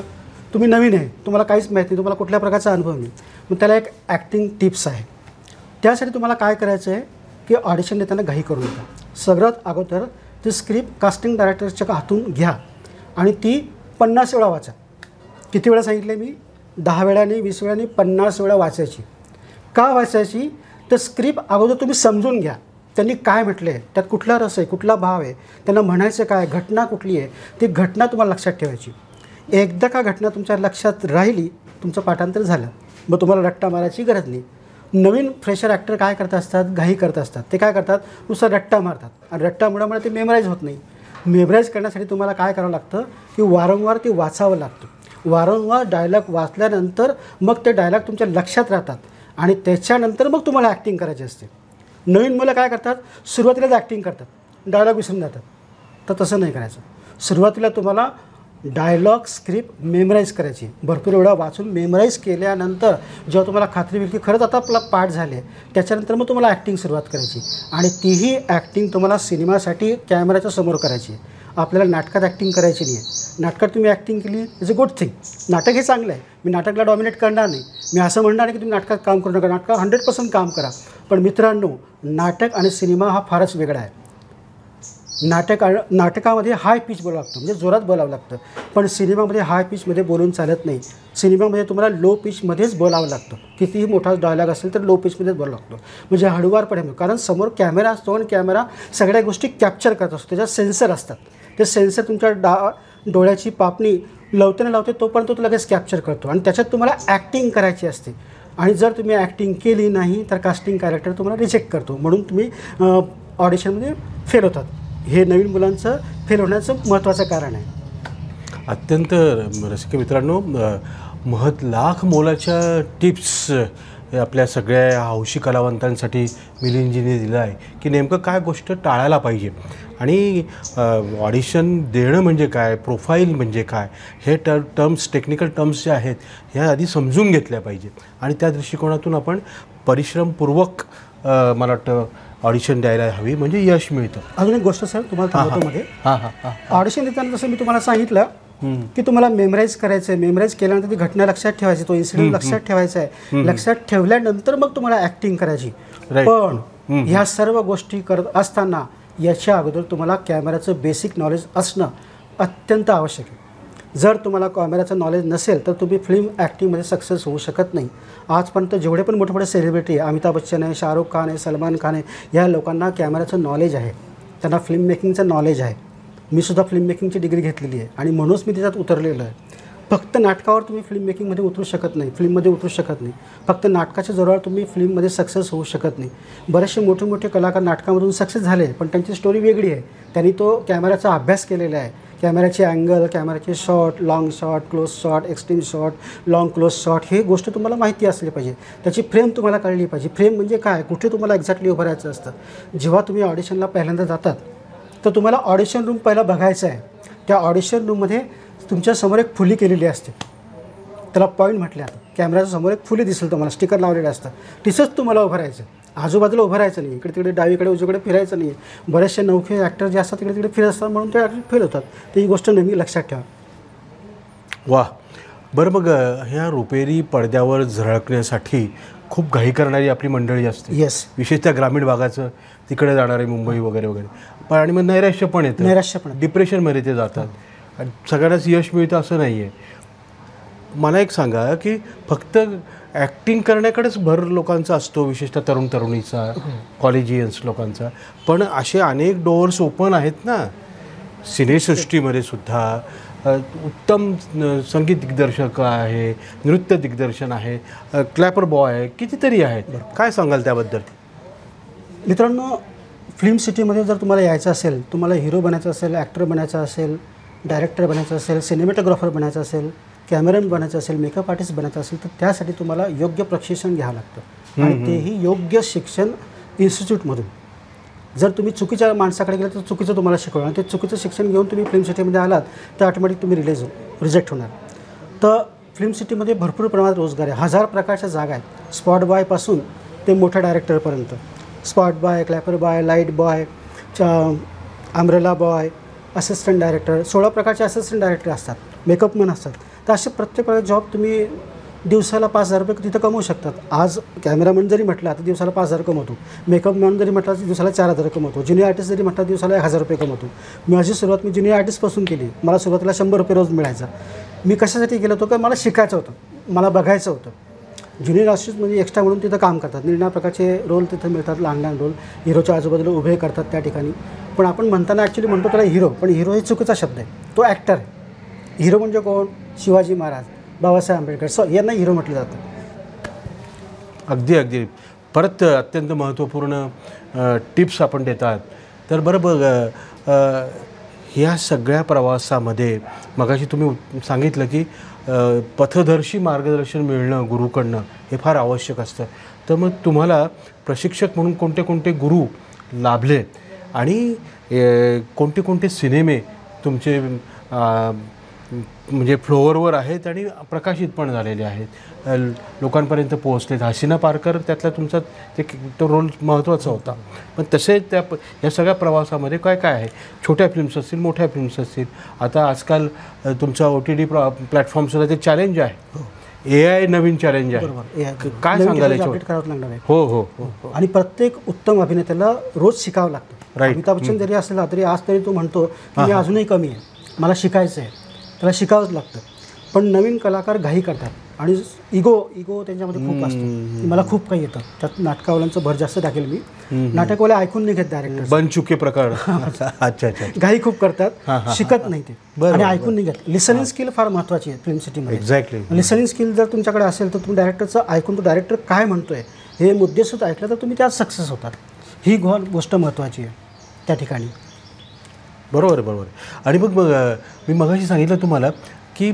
तुम्ही नवीन आहे, तुम्हाला काहीच माहीत नाही, तुम्हाला कुठल्या प्रकारचा अनुभव नाही. मग त्याला एक ॲक्टिंग टिप्स आहे. त्यासाठी तुम्हाला काय करायचं आहे की ऑडिशन देताना घाई करू नका. सगळ्यात अगोदर ती स्क्रिप्ट कास्टिंग डायरेक्टरच्या हातून घ्या आणि ती 50 वेळा वाचा. किती वेळा सांगितले मी? 10 वेळानी, 20 वेळानी, 50 वेळा वाचायची. का वाचायची? तर स्क्रिप्ट अगोदर तुम्ही समजून घ्या, त्यांनी काय म्हटलं आहे, त्यात कुठला रस आहे, कुठला भाव आहे, त्यांना म्हणायचं काय, घटना कुठली आहे, ती घटना तुम्हाला लक्षात ठेवायची. एकदा का घटना तुमच्या लक्षात राहिली, तुमचं पाठांतर झालं, मग तुम्हाला रट्टा मारायची गरज नाही. नवीन फ्रेशर ॲक्टर काय करत असतात, घाई करत असतात. ते काय करतात, नुसतं रट्टा मारतात आणि रट्टामुळे ते मेमराईज होत नाही. मेमराईज करण्यासाठी तुम्हाला काय करावं लागतं की वारंवार ते वाचावं लागतं. वारंवार डायलॉग वाचल्यानंतर मग ते डायलॉग तुमच्या लक्षात राहतात आणि त्याच्यानंतर मग तुम्हाला ॲक्टिंग करायची असते. नवीन मुलं काय करतात, सुरुवातीलाच ॲक्टिंग करतात, डायलॉग विसरून जातात. तर तसं नाही करायचं. सुरुवातीला तुम्हाला डायलॉग स्क्रिप्ट मेमराईज करायची, भरपूर वेळा वाचून मेमराईज केल्यानंतर जेव्हा तुम्हाला खात्री होईल की खरंच आता आपला पाठ झाले, त्याच्यानंतर मग तुम्हाला ॲक्टिंग सुरुवात करायची. आणि तीही ॲक्टिंग तुम्हाला सिनेमासाठी कॅमेऱ्याच्या समोर करायची. आपल्याला नाटकात ॲक्टिंग करायची नाही आहे. नाटकात तुम्ही ॲक्टिंग केली इज अ गुड थिंग. नाटक हे चांगलं आहे, मी नाटकला डॉमिनेट करणार नाही. मी असं म्हणणार नाही की तुम्ही नाटकात काम करू नका, नाटकात 100% काम करा. पण मित्रांनो, नाटक आणि सिनेमा हा फारच वेगळा आहे. नाटकामध्ये हाय पिच बोलावं लागतं, म्हणजे जोरात बोलावं लागतं. पण सिनेमामध्ये हाय पिचमध्ये बोलून चालत नाही. सिनेमामध्ये तुम्हाला लो पिचमध्येच बोलावं लागतं. कितीही मोठा डायलॉग असेल तर लो पिचमध्येच बोलावं लागतं, म्हणजे हळूवारपणे. कारण समोर कॅमेरा असतो आणि कॅमेरा सगळ्या गोष्टी कॅप्चर करत असतो, त्याच्यात सेन्सर असतात. ते सेन्सर तुमच्या डोळ्याची पापणी लावते लावते तोपर्यंत तो लगेच कॅप्चर करतो आणि त्याच्यात तुम्हाला ॲक्टिंग करायची असते आणि जर तुम्ही ॲक्टिंग केली नाही तर कास्टिंग कॅरेक्टर तुम्हाला रिजेक्ट करतो, म्हणून तुम्ही ऑडिशनमध्ये फेल होतात. हे नवीन मुलांचं फेल होण्याचं महत्त्वाचं कारण आहे. अत्यंत रसिक मित्रांनो, लाख मोलाच्या टिप्स आपल्या सगळ्या हौशी कलावंतांसाठी मिलिंदजीने दिलं आहे की नेमकं काय गोष्ट टाळायला पाहिजे आणि ऑडिशन देणं म्हणजे काय, प्रोफाईल म्हणजे काय, हे टर्म्स टेक्निकल टर्म्स जे आहेत ह्या आधी समजून घेतल्या पाहिजेत आणि त्या दृष्टिकोनातून आपण परिश्रमपूर्वक मला वाटतं ऑडिशन द्यायला हवी, म्हणजे यश मिळतं. अजून एक गोष्ट सर तुम्हाला सांगतो मध्ये, ऑडिशन देताना जसं मी तुम्हाला सांगितलं की तुम्हाला मेमराईज करायचं आहे, मेमराईज केल्यानंतर ती घटना लक्षात ठेवायची, तो इन्सिडेंट लक्षात ठेवायचा आहे, लक्षात ठेवल्यानंतर मग तुम्हाला ॲक्टिंग करायची. पण ह्या सर्व गोष्टी करत असताना याच्या अगोदर तुम्हाला कॅमेराचं बेसिक नॉलेज असणं अत्यंत आवश्यक आहे. जर तुम्हाला कॅमेराचं नॉलेज नसेल तर तुम्ही फिल्म ॲक्टिंगमध्ये सक्सेस होऊ शकत नाही. आजपर्यंत जेवढे पण मोठे मोठे सेलिब्रिटी आहे, अमिताभ बच्चन आहे, शाहरुख खान आहे, सलमान खान आहे, या लोकांना कॅमेराचं नॉलेज आहे, त्यांना फिल्म मेकिंगचं नॉलेज आहे. मी सुद्धा फिल्म मेकिंगची डिग्री घेतलेली आहे आणि म्हणूनच मी त्याच्यात उतरलेलो आहे. फक्त नाटकावर तुम्ही फिल्म मेकिंगमध्ये उतरू शकत नाही, फिल्ममध्ये उतरू शकत नाही. फक्त नाटकाच्या जोरावर तुम्ही फिल्ममध्ये सक्सेस होऊ शकत नाही. बरेचसे मोठे मोठे कलाकार नाटकामधून सक्सेस झाले पण त्यांची स्टोरी वेगळी आहे. त्यांनी तो कॅमेराचा अभ्यास केलेला आहे, कॅमेराचे अँगल, कॅमेराचे shot, long shot, close shot, extreme shot, long close shot, हे गोष्ट तुम्हाला माहिती असली पाहिजे. त्याची फ्रेम तुम्हाला कळली पाहिजे. फ्रेम म्हणजे काय, कुठे तुम्हाला एक्झॅक्टली उभं राहायचं असतं. जेव्हा तुम्ही ऑडिशनला पहिल्यांदा जातात तर तुम्हाला ऑडिशन रूम पहिला बघायचं आहे. त्या ऑडिशन रूममध्ये तुमच्यासमोर एक फुली केलेली असते, त्याला पॉईंट म्हटले आता. कॅमेऱ्याच्या समोर एक फुली दिसेल तुम्हाला, स्टिकर लावलेलं असतं, तिथंच तुम्हाला उभं राहायचं. आजूबाजूला उभं राहायचं नाही, इकडे तिकडे डावीकडे उजवीकडे फिरायचं नाही. बरेचसे नौखे ॲक्टर जे असतात तिकडे तिकडे फिरत असतात म्हणून ते ॲक्टर फेल होतात. तर ही गोष्ट नेहमी लक्षात ठेवा. वा, बरं. मग ह्या रुपेरी पडद्यावर झळकण्यासाठी खूप घाई करणारी आपली मंडळी असते. येस, विशेषतः ग्रामीण भागाचं, तिकडे जाणारे मुंबई वगैरे वगैरे. पण आणि मग नैराश्य पण येतं, डिप्रेशनमध्ये ते जातात आणि सगळ्यांनाच यश मिळतं असं नाही आहे. मला एक सांगा की फक्त ॲक्टिंग करण्याकडेच भर लोकांचा असतो, विशेषतः तरुण तरुणीचा, कॉलेजियन्स लोकांचा, पण असे अनेक डोअर्स ओपन आहेत ना सिनेसृष्टीमध्ये सुद्धा. उत्तम संगीत दिग्दर्शक आहे, नृत्य दिग्दर्शन आहे, क्लॅपर बॉय आहे, कितीतरी आहेत. काय सांगाल त्याबद्दल? मित्रांनो, फिल्म सिटीमध्ये जर तुम्हाला यायचं असेल, तुम्हाला हिरो बनायचं असेल, ॲक्टर बनायचं असेल, डायरेक्टर बनायचं असेल, सिनेमॅटोग्राफर बनायचं असेल, कॅमेरामॅन बनायचं असेल, मेकअप आर्टिस्ट बनायचं असेल, तर त्यासाठी तुम्हाला योग्य प्रशिक्षण घ्यावं लागतं आणि तेही योग्य शिक्षण इन्स्टिट्यूटमधून. जर तुम्ही चुकीच्या माणसाकडे गेलं तर चुकीचं तुम्हाला शिकवणार आणि ते चुकीचं शिक्षण घेऊन तुम्ही फिल्म सिटीमध्ये आलात तर ऑटोमॅटिक तुम्ही रिजेक्ट होणार. तर फिल्म सिटीमध्ये भरपूर प्रमाणात रोजगार आहे, 1000 प्रकारच्या जागा आहेत. स्पॉट बॉयपासून ते मोठ्या डायरेक्टरपर्यंत. Spot boy, clapper boy, light boy, umbrella boy, assistant director, 16 प्रकारचे असिस्टंट डायरेक्टर असतात, मेकअपमॅन असतात. तर असे प्रत्येक वेळेस जॉब तुम्ही दिवसाला 5000 रुपये तिथं कमवू शकतात. आज कॅमेरामॅन जरी म्हटला तर दिवसाला 5000 कमवतो, मेकअपमॅन जरी म्हटला तर दिवसाला 4000 कमवतो, ज्युनियर आर्टिस्ट जरी म्हटला दिवसाला 1000 रुपये कमवतो. माझी सुरुवात मी ज्युनियर आर्टिस्टपासून केली. मला सुरुवातीला 100 रुपये रोज मिळायचा. मी कशासाठी गेलो होतो का मला शिकायचं होतं, मला बघायचं होतं. ज्युनियर आर्टिस्ट म्हणजे एक्स्ट्रा म्हणून तिथं काम करतात, निर्णय प्रकारचे रोल तिथं मिळतात, लहान लहान रोल हिरोच्या आजूबाजूला उभे करतात त्या ठिकाणी. पण आपण म्हणताना ॲक्च्युली म्हणतो त्याला हिरो, पण हिरो हे चुकीचा शब्द आहे, तो ॲक्टर आहे. हिरो म्हणजे कोण? शिवाजी महाराज, बाबासाहेब आंबेडकर, यांना हिरो म्हटलं जातं. अगदी अगदी. परत अत्यंत महत्त्वपूर्ण टिप्स आपण देतात. तर बरं बघ, ह्या सगळ्या प्रवासामध्ये मगाशी तुम्ही सांगितलं की पथदर्शी मार्गदर्शन मिळणं गुरुकडनं हे फार आवश्यक असतं. तर मग तुम्हाला प्रशिक्षक म्हणून कोणते कोणते गुरु लाभले आणि कोणते कोणते सिनेमे तुमचे म्हणजे फ्लोअरवर आहेत आणि प्रकाशित पण झालेले आहेत, लोकांपर्यंत पोहोचलेत? हसीना पारकर त्यातला तुमचा तो रोल महत्त्वाचा होता. पण तसे या सगळ्या प्रवासामध्ये काय काय आहे? छोट्या फिल्म्स असतील, मोठ्या फिल्म्स असतील. आता आजकाल तुमचा OTT प्लॅटफॉर्मसुद्धा ते चॅलेंज आहे, AI नवीन चॅलेंज आहे. काय सांगायला? अपडेट करावं लागणार आहे. हो हो हो. आणि प्रत्येक उत्तम अभिनेत्याला रोज शिकावं लागतं. अमिताभ बच्चन जरी असला तरी आज तरी तो म्हणतो की मी अजूनही कमी आहे, मला शिकायचं आहे, त्याला शिकावंच लागतं. पण नवीन कलाकार घाई करतात आणि इगो त्यांच्यामध्ये खूप असतो की मला खूप काही येतं. त्यात नाटकावाल्यांचं भर जास्त टाकेल मी. नाटकवाले ऐकून नाही घेत डायरेक्टर, बनचुके प्रकार. अच्छा अच्छा. घाई खूप करतात, शिकत नाही ते बरोबर, आणि ऐकून नाही घेत. लिसनिंग स्किल फार महत्त्वाची आहे फिल्म सिटीमध्ये. एक्झॅक्टली. लिसनिंग स्किल जर तुमच्याकडे असेल तर तुम्ही डायरेक्टरचं ऐकून, तो डायरेक्टर काय म्हणतोय हे मुद्देसूद ऐकलं तर तुम्ही त्यात सक्सेस होतात. ही गोष्ट महत्त्वाची आहे त्या ठिकाणी. बरोबर आहे, बरोबर आहे. आणि मग मी मगाशी सांगितलं तुम्हाला की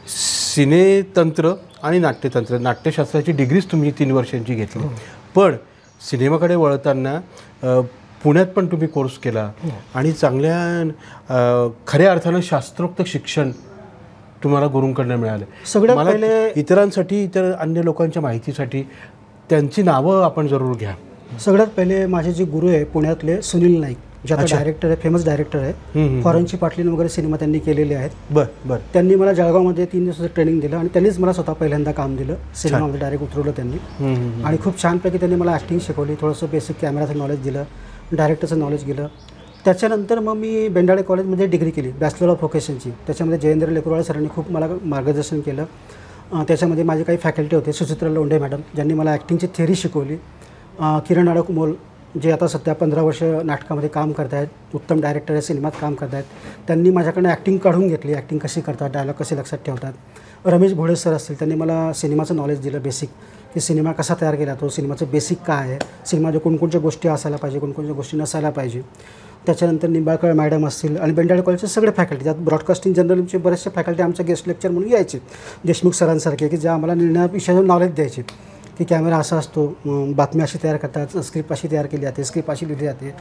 सिनेतंत्र आणि नाट्यतंत्र, नाट्यशास्त्राची डिग्रीच तुम्ही 3 वर्षांची घेतली. पण सिनेमाकडे वळताना पुण्यात पण तुम्ही कोर्स केला आणि चांगल्या खऱ्या अर्थानं शास्त्रोक्त शिक्षण तुम्हाला गुरूंकडनं मिळालं. सगळ्यात मला पहिले इतरांसाठी, इतर अन्य लोकांच्या माहितीसाठी त्यांची नावं आपण जरूर घ्या. सगळ्यात पहिले माझे जे गुरु आहे पुण्यातले सुनील नाईक, जे आता डायरेक्टर आहे, फेमस डायरेक्टर आहे. फॉरेनची पाटलीन वगैरे सिनेमा त्यांनी केलेले आहेत. बरं. त्यांनी मला जळगावमध्ये 3 दिवसाचं ट्रेनिंग दिलं आणि त्यांनीच मला स्वतः पहिल्यांदा काम दिलं. सिनेमामध्ये डायरेक्ट उतरवलं त्यांनी आणि खूप छानपैकी त्यांनी मला ॲक्टिंग शिकवली. थोडंसं बेसिक कॅमेराचं नॉलेज दिलं, डायरेक्टरचं नॉलेज दिलं. त्याच्यानंतर मग मी बेंडाळे कॉलेजमध्ये डिग्री केली बॅचलर ऑफ व्होकेशनची. त्याच्यामध्ये जयेंद्र लेकुरवाळे सरांनी खूप मला मार्गदर्शन केलं. त्याच्यामध्ये माझे काही फॅकल्टी होते, सुचित्रा लोंढे मॅडम, ज्यांनी मला ॲक्टिंगची थिअरी शिकवली. किरण अडकमोल, जे आता सध्या 15 वर्ष नाटकामध्ये काम करत आहेत, उत्तम डायरेक्टर आहे, सिनेमात काम करत आहेत. त्यांनी माझ्याकडनं ॲक्टिंग काढून घेतली, ॲक्टिंग कशी करतात, डायलॉग कसे लक्षात ठेवतात. रमेश भोळे सर असतील, त्यांनी मला सिनेमाचं नॉलेज दिलं बेसिक, की सिनेमा कसा तयार केला तो, सिनेमाचं बेसिक काय आहे, सिनेमाच्या कोणकोणत्या गोष्टी असायला पाहिजे, कोणकोणत्या गोष्टी नसायला पाहिजे. त्याच्यानंतर निंबाळकर मॅडम असतील आणि बेंडाळे कॉलेजचे सगळे फॅकल्टी, त्यात ब्रॉडकास्टिंग जर्नलिझमचे बरेचसे फॅकल्टी आमच्या गेस्ट लेक्चर म्हणून यायचे, देशमुख सरांसारखे, की जे आम्हाला निर्णयाविषयी नॉलेज द्यायचे की कॅमेरा असा असतो, बातमी अशी तयार करतात, स्क्रिप्ट अशी तयार केली जाते, स्क्रिप्ट अशी लिहिली जाते.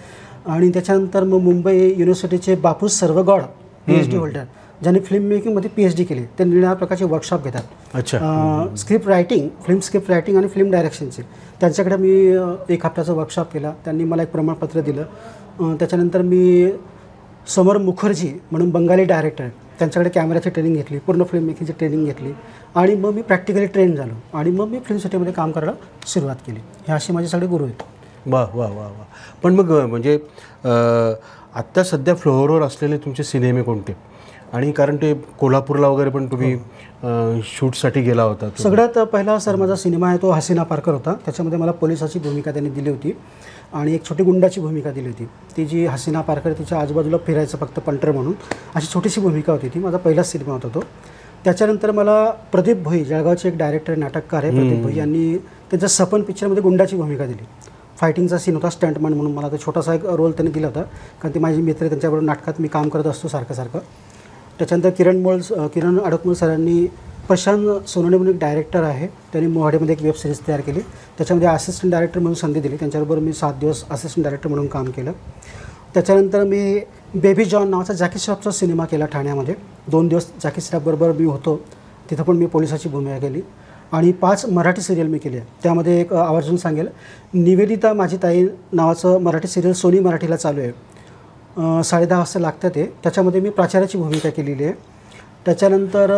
आणि त्याच्यानंतर मग मुंबई युनिव्हर्सिटीचे बापूस सर्वगौड PhD होल्डर, ज्यांनी फिल्म मेकिंगमध्ये PhD केली, ते निळ्या प्रकारचे वर्कशॉप घेतात. अच्छा. Script writing, film script writing आणि फिल्म डायरेक्शनचे. त्यांच्याकडे मी 1 हफ्त्याचा वर्कशॉप केला. त्यांनी मला एक प्रमाणपत्र दिलं. त्याच्यानंतर मी समर मुखर्जी म्हणून बंगाली डायरेक्टर, त्यांच्याकडे कॅमेऱ्याची ट्रेनिंग घेतली, पूर्ण फिल्म मेकिंगची ट्रेनिंग घेतली आणि मग मी प्रॅक्टिकली ट्रेन झालो आणि मग मी फिल्म सिटीमध्ये काम करायला सुरुवात केली. हे असे माझे सगळे गुरु आहेत. वा वा वा वा. पण मग म्हणजे आत्ता सध्या फ्लोअरवर असलेले तुमचे सिनेमे कोणते? आणि कारण ते कोल्हापूरला वगैरे पण तुम्ही शूटसाठी गेला होता. सगळ्यात पहिला सर माझा सिनेमा आहे तो हसीना पारकर होता. त्याच्यामध्ये मला पोलिसाची भूमिका त्यांनी दिली होती आणि एक छोटी गुंडाची भूमिका दिली होती. ती जी हसीना पारकर, तिच्या आजूबाजूला फिरायचं फक्त पंटर म्हणून, अशी छोटीशी भूमिका होती. ती माझा पहिलाच सिनेमा होता तो. त्याच्यानंतर मला प्रदीप भोई, जळगावचे एक डायरेक्टर, नाटककार आहे प्रदीप भोई, यांनी त्यांच्या सपन पिक्चरमध्ये गुंडाची भूमिका दिली. फायटिंगचा सीन होता, स्टंटमॅन म्हणून मला तो छोटासा एक रोल त्यांनी दिला होता, कारण ती माझी मित्र, त्यांच्याबरोबर नाटकात मी काम करत असतो सारखं. त्याच्यानंतर किरण अडकमोल सरांनी, प्रशांत सोनवणे म्हणून एक डायरेक्टर आहे, त्यांनी मोहाडीमध्ये एक वेब सिरीज तयार केली. त्याच्यामध्ये असिस्टंट डायरेक्टर म्हणून संधी दिली. त्यांच्याबरोबर मी 7 दिवस असिस्टंट डायरेक्टर म्हणून काम केलं. त्याच्यानंतर मी बेबी जॉन नावाचा जॅकी श्रॉफचा सिनेमा केला ठाण्यामध्ये. 2 दिवस जॅकी श्रॉफबरोबर मी होतो. तिथं पण मी पोलिसाची भूमिका केली. आणि 5 मराठी सिरियल मी केली आहे. त्यामध्ये एक आवर्जून सांगेल, निवेदिता माझी ताई नावाचं मराठी सिरियल सोनी मराठीला चालू आहे. 10:30 वाजता लागतं ते. त्याच्यामध्ये मी प्राचार्याची भूमिका केलेली आहे. त्याच्यानंतर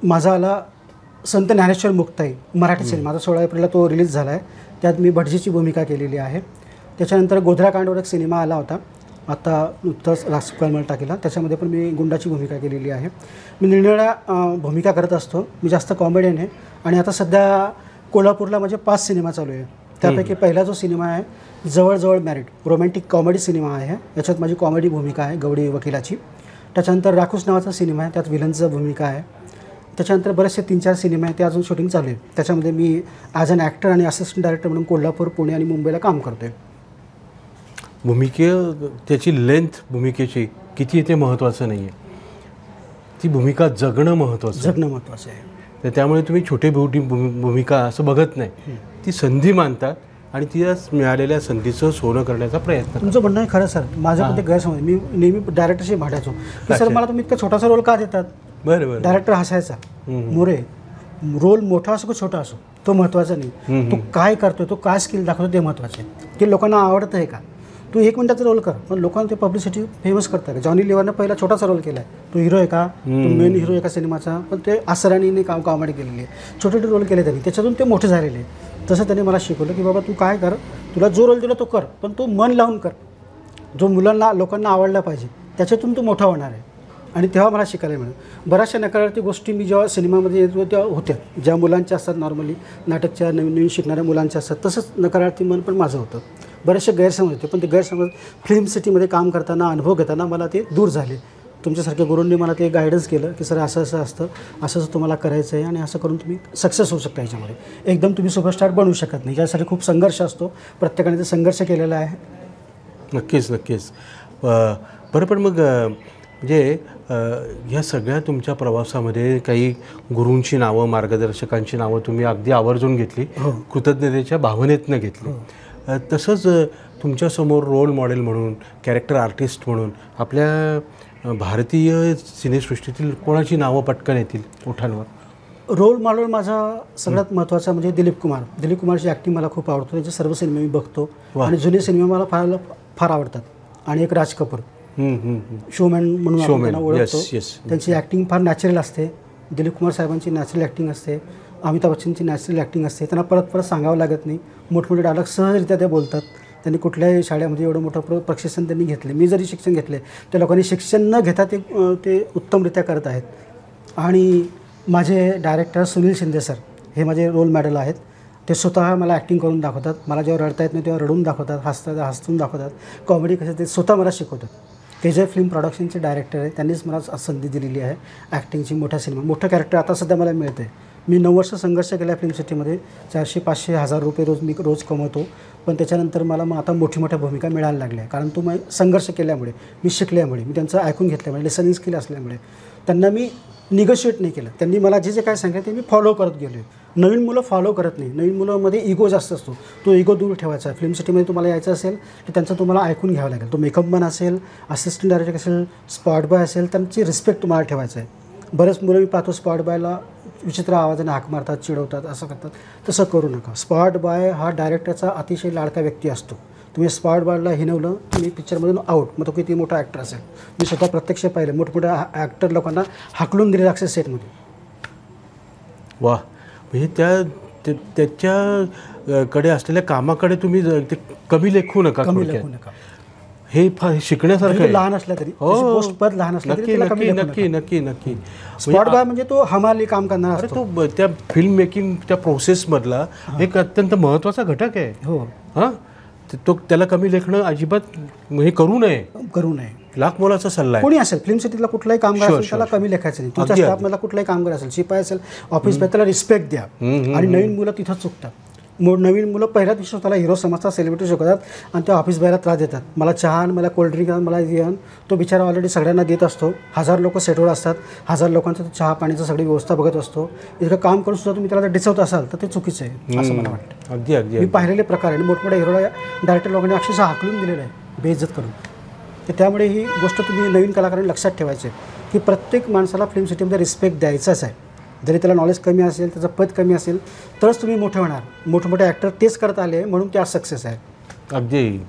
माझा आला संत ज्ञानेश्वर मुक्ताई मराठी सिनेमा, आता 16 एप्रिलला तो रिलीज झाला आहे. त्यात मी भटजीची भूमिका केलेली आहे. त्याच्यानंतर गोधराकांडवर एक सिनेमा आला होता आता नुकताच राजकमल टाकीला, त्याच्यामध्ये पण मी गुंडाची भूमिका केलेली आहे. मी निरनिराळ्या भूमिका करत असतो. मी जास्त कॉमेडियन आहे आणि आता सध्या कोल्हापूरला माझे 5 सिनेमा चालू आहे. त्यापैकी पहिला जो सिनेमा आहे जवळ मॅरिड, रोमॅन्टिक कॉमेडी सिनेमा आहे. याच्यात माझी कॉमेडी भूमिका आहे गवडी वकिलाची. त्याच्यानंतर राखूस नावाचा सिनेमा आहे, त्यात विलनचं भूमिका आहे. त्याच्यानंतर बरेचसे 3-4 सिनेमा आहेत, ते अजून शूटिंग चालू आहे. त्याच्यामध्ये मी ॲज अन ॲक्टर आणि असिस्टंट डायरेक्टर म्हणून कोल्हापूर, पुणे आणि मुंबईला काम करतो आहे. त्याची लेंथ भूमिकेची किती येते महत्त्वाचं नाही आहे, ती भूमिका जगणं महत्त्वाचं आहे. तर त्यामुळे तुम्ही छोटी भूमिका असं बघत नाही, ती संधी मानतात आणि ती मिळालेल्या संधीचं सोनं करण्याचा प्रयत्न. तुमचं म्हणणं आहे खरं सर. माझ्या पण ते गैरसमज, मी नेहमी डायरेक्टरशी भांडायचो की सर मला तुम्ही इतका छोटासा रोल का देतात. बरं. डायरेक्टर हसायचा, मोरे रोल मोठा असो की छोटा असो तो महत्त्वाचा नाही, तो काय करतोय, तो काय स्किल दाखवतो ते महत्त्वाचं आहे. ते लोकांना आवडतं आहे का. तू 1 मिनिटाचा रोल कर, पण लोकांना ते पब्लिसिटी फेमस करतं का. जॉनी लिव्हरनं पहिला छोटासा रोल केला आहे, तो हिरो आहे का, तो मेन हिरो आहे का सिनेमाचा, पण ते असरानीने कॉमेडी केलेली आहे, छोटे रोल केले त्यांनी, त्याच्यातून ते मोठे झालेले आहे. तसं त्यांनी मला शिकवलं की बाबा तू काय कर, तुला जो रोल दिला तो कर, पण तू मन लावून कर, जो मुलांना लोकांना आवडला पाहिजे, त्याच्यातून तू मोठा होणार आहे. आणि तेव्हा मला शिकायला मिळालं. बऱ्याचशा नकारार्थी गोष्टी मी जेव्हा सिनेमामध्ये येतो तेव्हा होत्या, ज्या मुलांच्या असतात नॉर्मली नाटकच्या नवीन नवीन शिकणाऱ्या मुलांच्या असतात, तसंच नकारार्थी मन पण माझं होतं. बरेचसे गैरसमज होते, पण ते गैरसमज फिल्म सिटीमध्ये काम करताना अनुभव घेताना मला ते दूर झाले. तुमच्यासारख्या गुरूंनी मला ते गायडन्स केलं की सर असं असं असतं, असं असं तुम्हाला करायचं आहे आणि असं करून तुम्ही सक्सेस होऊ शकता. याच्यामध्ये एकदम तुम्ही सुपरस्टार बनवू शकत नाही, यासाठी खूप संघर्ष असतो. प्रत्येकाने ते संघर्ष केलेला आहे. नक्कीच नक्कीच. बरं, पण मग म्हणजे ह्या सगळ्या तुमच्या प्रवासामध्ये काही गुरूंची नावं, मार्गदर्शकांची नावं तुम्ही अगदी आवर्जून घेतली, कृतज्ञतेच्या भावनेतनं घेतली. तसंच तुमच्यासमोर रोल मॉडेल म्हणून, कॅरेक्टर आर्टिस्ट म्हणून आपल्या भारतीय सिनेसृष्टीतील कोणाची नावं पटकन येतील ओठांवर? रोल मॉडेल माझा सगळ्यात महत्त्वाचा म्हणजे दिलीप कुमार. दिलीप कुमारची ॲक्टिंग मला खूप आवडतो, त्याचे सर्व सिनेमे मी बघतो आणि जुने सिनेमे मला फार आवडतात. आणि एक राज कपूर, शोमॅन म्हणून आपण त्यांना ओळखतो. त्यांची ॲक्टिंग फार नॅचरल असते. दिलीप कुमार साहेबांची नॅचरल ॲक्टिंग असते. अमिताभ बच्चनची नॅचरल ॲक्टिंग असते. त्यांना परत परत सांगावं लागत नाही. मोठमोठे डायलॉग सहजरित्या ते बोलतात. त्यांनी कुठल्याही शाळेमध्ये एवढं मोठं प्रशिक्षण त्यांनी घेतले. मी जरी शिक्षण घेतले, त्या लोकांनी शिक्षण न घेता ते उत्तमरित्या करत आहेत. आणि माझे डायरेक्टर सुनील शिंदे सर हे माझे रोल मॉडेल आहेत. ते स्वतः मला ॲक्टिंग करून दाखवतात. मला जेव्हा रडता येत नाही तेव्हा रडून दाखवतात, हसून दाखवतात. कॉमेडी कसं ते स्वतः मला शिकवतात. तेजय फिल्म प्रोडक्शनचे डायरेक्टर आहे, त्यांनीच मला संधी दिलेली आहे ॲक्टिंगची. मोठं कॅरेक्टर आता सध्या मला मिळतं आहे. मी 9 वर्ष संघर्ष केला आहे फिल्म सिटीमध्ये. 400, 500, 1000 रुपये मी रोज कमवतो. पण त्याच्यानंतर मला मग आता मोठ्या भूमिका मिळायला लागल्या, कारण तो मी संघर्ष केल्यामुळे, मी शिकल्यामुळे, मी त्यांचं ऐकून घेतल्यामुळे, लिसनिंग स्किल असल्यामुळे. त्यांना मी निगोशिएट नाही केलं. त्यांनी मला जे काय सांगितलं ते मी फॉलो करत गेलो. नवीन मुलं फॉलो करत नाही. नवीन मुलांमध्ये इगो जास्त असतो, तो इगो दूर ठेवायचा. फिल्म सिटीमध्ये तुम्हाला यायचं असेल तर त्यांचं तुम्हाला ऐकून घ्यावं लागेल. तो मेकअपमॅन असेल, असिस्टंट डायरेक्टर असेल, स्पॉट बॉय असेल, त्यांची रिस्पेक्ट तुम्हाला ठेवायचं आहे. बरेच मुलं मी पाहतो स्पॉट बॉयला विचित्र आवाजाने हाक मारतात, चिडवतात, असं करतात. तसं करू नका. स्पॉट बॉय हा डायरेक्टरचा अतिशय लाडका व्यक्ती असतो. तुम्ही स्पॉट बॉयला हिनवलं तुम्ही पिक्चरमधून आउट, मग तो किती मोठा ॲक्टर असेल. मी स्वतः प्रत्यक्ष पाहिलं, मोठमोठ्या ॲक्टर लोकांना हाकलून दिलेलं असेल सेटमध्ये. वा, म्हणजे त्याच्याकडे असलेल्या कामाकडे तुम्ही ते कमी लेखू नका. हे शिकण्यासारखं आहे. लहान असल्या तरी, पद लहान असलं तरी नक्की. स्पॉट बॉय म्हणजे तो हमाली काम करणार असतो. तो त्या फिल्म मेकिंग त्या प्रोसेसमधला एक अत्यंत महत्त्वाचा घटक आहे. हो. हां, तो त्याला कमी लेखणं अजिबात हे करू नये. लाख मोलाचा सल्ला आहे. कोणी असेल फिल्म सिटीला कुठलाही कामगार असेल त्याला कमी लेखायचं नाही. तुमच्या स्टाफमधला कुठलाही कामगार असेल, शिपाई असेल, ऑफिस बॉय, त्याला रिस्पेक्ट द्या. आणि नवीन मुलं तिथंच चुकतात. नवीन मुलं पहिल्या दिवशी स्वतःला हिरो समजतात, सेलिब्रिटी शिकवतात आणि त्या ऑफिस बॉयला त्रास देतात. मला चहा आण, मला कोल्ड्रिंक आण, मला हे आण. तो बिचारा ऑलरेडी सगळ्यांना देत असतो. 1000 लोक सेटवर असतात. 1000 लोकांचं चहा पाण्याचं सगळी व्यवस्था बघत असतो. इतकं काम करून सुद्धा तुम्ही त्याला डिसवत असाल तर ते चुकीचं आहे असं मला वाटतं. अगदी मी पाहिलेले प्रकार आहे. मोठमोठ्या हिरोला डायरेक्टर लोकांनी अक्षरशः हाकलून दिलेलं आहे बेइज्जत करून. तर त्यामुळे ही गोष्ट तुम्ही नवीन कलाकारांनी लक्षात ठेवायची आहे की प्रत्येक माणसाला फिल्म सिटीमध्ये रिस्पेक्ट द्यायचाच आहे. जरी त्याला नॉलेज कमी असेल, त्याचं पद कमी असेल, तरच तुम्ही मोठे होणार. मोठमोठे ॲक्टर तेच करत आले म्हणून ते आज सक्सेस आहे. अगदी.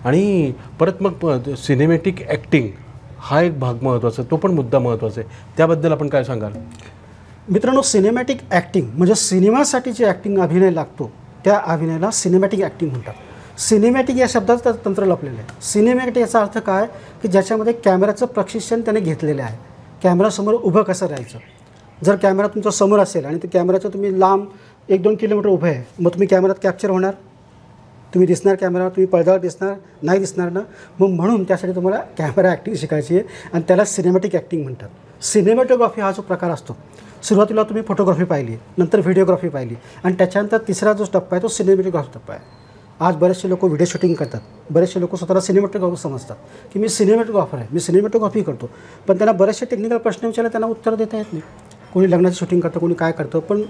आणि परत मग सिनेमॅटिक ॲक्टिंग हा एक भाग महत्त्वाचा, तो पण मुद्दा महत्त्वाचा आहे. त्याबद्दल आपण काय सांगाल? मित्रांनो, सिनेमॅटिक ॲक्टिंग म्हणजे सिनेमासाठी जे ॲक्टिंग अभिनय लागतो त्या अभिनयाला सिनेमॅटिक ॲक्टिंग म्हणतात. सिनेमॅटिक या शब्दाचं तंत्र लपलेलं आहे. सिनेमॅटिक याचा अर्थ काय की ज्याच्यामध्ये कॅमेराचं प्रशिक्षण त्याने घेतलेलं आहे. कॅमेरासमोर उभं कसं राहायचं. जर कॅमेरा तुमच्या समोर असेल आणि ते कॅमेराचं तुम्ही लांब 1-2 किलोमीटर उभं आहे, मग तुम्ही कॅमेऱ्यात कॅप्चर होणार, तुम्ही दिसणार कॅमेरा, तुम्ही पडद्यावर दिसणार नाही, दिसणार ना. मग म्हणून त्यासाठी तुम्हाला कॅमेरा ॲक्टिंग शिकायची आहे आणि त्याला सिनेमॅटिक ॲक्टिंग म्हणतात. सिनेमॅटोग्राफी हा जो प्रकार असतो, सुरुवातीला तुम्ही फोटोग्राफी पाहिली, नंतर व्हिडिओग्राफी पाहिली आणि त्याच्यानंतर तिसरा जो टप्पा आहे तो सिनेमॅटोग्राफी टप्पा आहे. आज बरेचसे लोक व्हिडिओ शूटिंग करतात. बरेचसे लोक स्वतःला सिनेमॅटोग्राफर समजतात की मी सिनेमॅटोग्राफर आहे, मी सिनेमॅटोग्राफी करतो. पण त्यांना बरेचसे टेक्निकल प्रश्न विचारले त्यांना उत्तर देता येत नाही. कोणी लग्नाची शूटिंग करतं, कोणी काय करतं. पण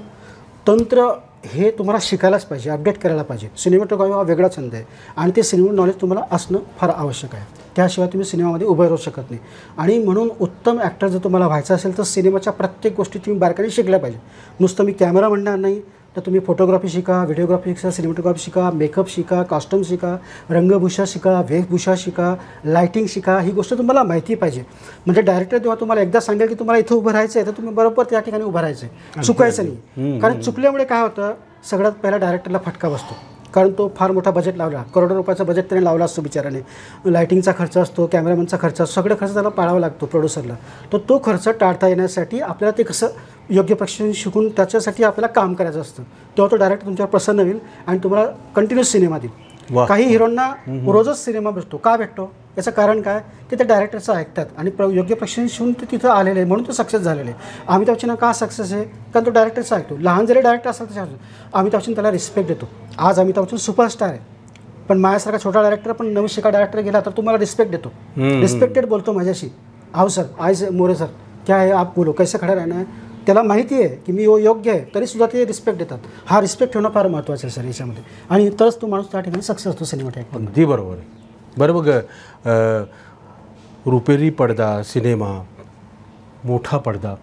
तंत्र हे तुम्हाला शिकायलाच पाहिजे, अपडेट करायला पाहिजे. सिनेमॅटोग्राफी हा वेगळा छंद आहे आणि ते सिनेमा नॉलेज तुम्हाला असणं फार आवश्यक आहे. त्याशिवाय तुम्ही सिनेमामध्ये उभं राहू शकत नाही. आणि म्हणून उत्तम ॲक्टर जर तुम्हाला व्हायचं असेल तर सिनेमाच्या प्रत्येक गोष्टी तुम्ही बारकाईने शिकल्या पाहिजे. नुसतं मी कॅमेरा म्हणणार नाही, तर तुम्ही फोटोग्राफी शिका, व्हिडिओग्राफी शिका, सिनेमॅटोग्राफी शिका, मेकअप शिका, कॉस्ट्यूम शिका, रंगभूषा शिका, वेशभूषा शिका, लायटिंग शिका. ही गोष्ट तुम्हाला माहिती पाहिजे. म्हणजे डायरेक्टर जेव्हा तुम्हाला एकदा सांगेल की तुम्हाला इथं उभं राहायचं आहे तर तुम्ही बरोबर त्या ठिकाणी उभं राहायचं आहे, चुकायचं नाही. कारण चुकल्यामुळे काय होतं, सगळ्यात पहिला डायरेक्टरला फटका बसतो. कारण तो फार मोठा बजेट लावला, करोडो रुपयाचा बजेट त्याने लावला असतो बिचाराने. लायटिंगचा खर्च असतो, कॅमेरामॅनचा खर्च असतो, सगळे खर्च त्याला पाळावा लागतो प्रोड्युसरला. तर तो खर्च टाळता येण्यासाठी आपल्याला ते कसं योग्य प्रशिक्षण शिकून त्याच्यासाठी आपल्याला काम करायचं असतं. तेव्हा तो डायरेक्टर तुमच्यावर प्रसन्न होईल आणि तुम्हाला कंटिन्यूस सिनेमा देईल. काही हिरोंना रोजच सिनेमा भेटतो. का भेटतो याचं कारण काय, की ते डायरेक्टरचं ऐकतात आणि योग्य प्रशिक्षण शिकून ते तिथं आलेले आहे, म्हणून ते सक्सेस झालेले आहे. अमिताभ बच्चन का सक्सेस आहे, कारण तो डायरेक्टरचा ऐकतो. लहान जरी डायरेक्टर असेल त्याच्या अमिताभ बच्चन त्याला रिस्पेक्ट देतो. आज अमिताभ बच्चन सुपरस्टार आहे, पण माझ्यासारखा छोटा डायरेक्टर पण नवीन शिका डायरेक्टर गेला तर तुम्हाला रिस्पेक्ट देतो. रिस्पेक्टेड बोलतो माझ्याशी, आओ सर, आय मोरे सर, क्या है आप बोलो, कैसे खडा राहणार. त्याला माहिती आहे की मी योग्य आहे, तरीसुद्धा ते रिस्पेक्ट देतात. हा रिस्पेक्ट ठेवणं फार महत्त्वाचं आहे सर याच्यामध्ये, आणि तरच तो माणूस त्या ठिकाणी सक्सेस होतो सिनेमा ॲक्टिंग. अगदी बरोबर आहे. बरं बघ, रुपेरी पडदा सिनेमा, मोठा पडदा,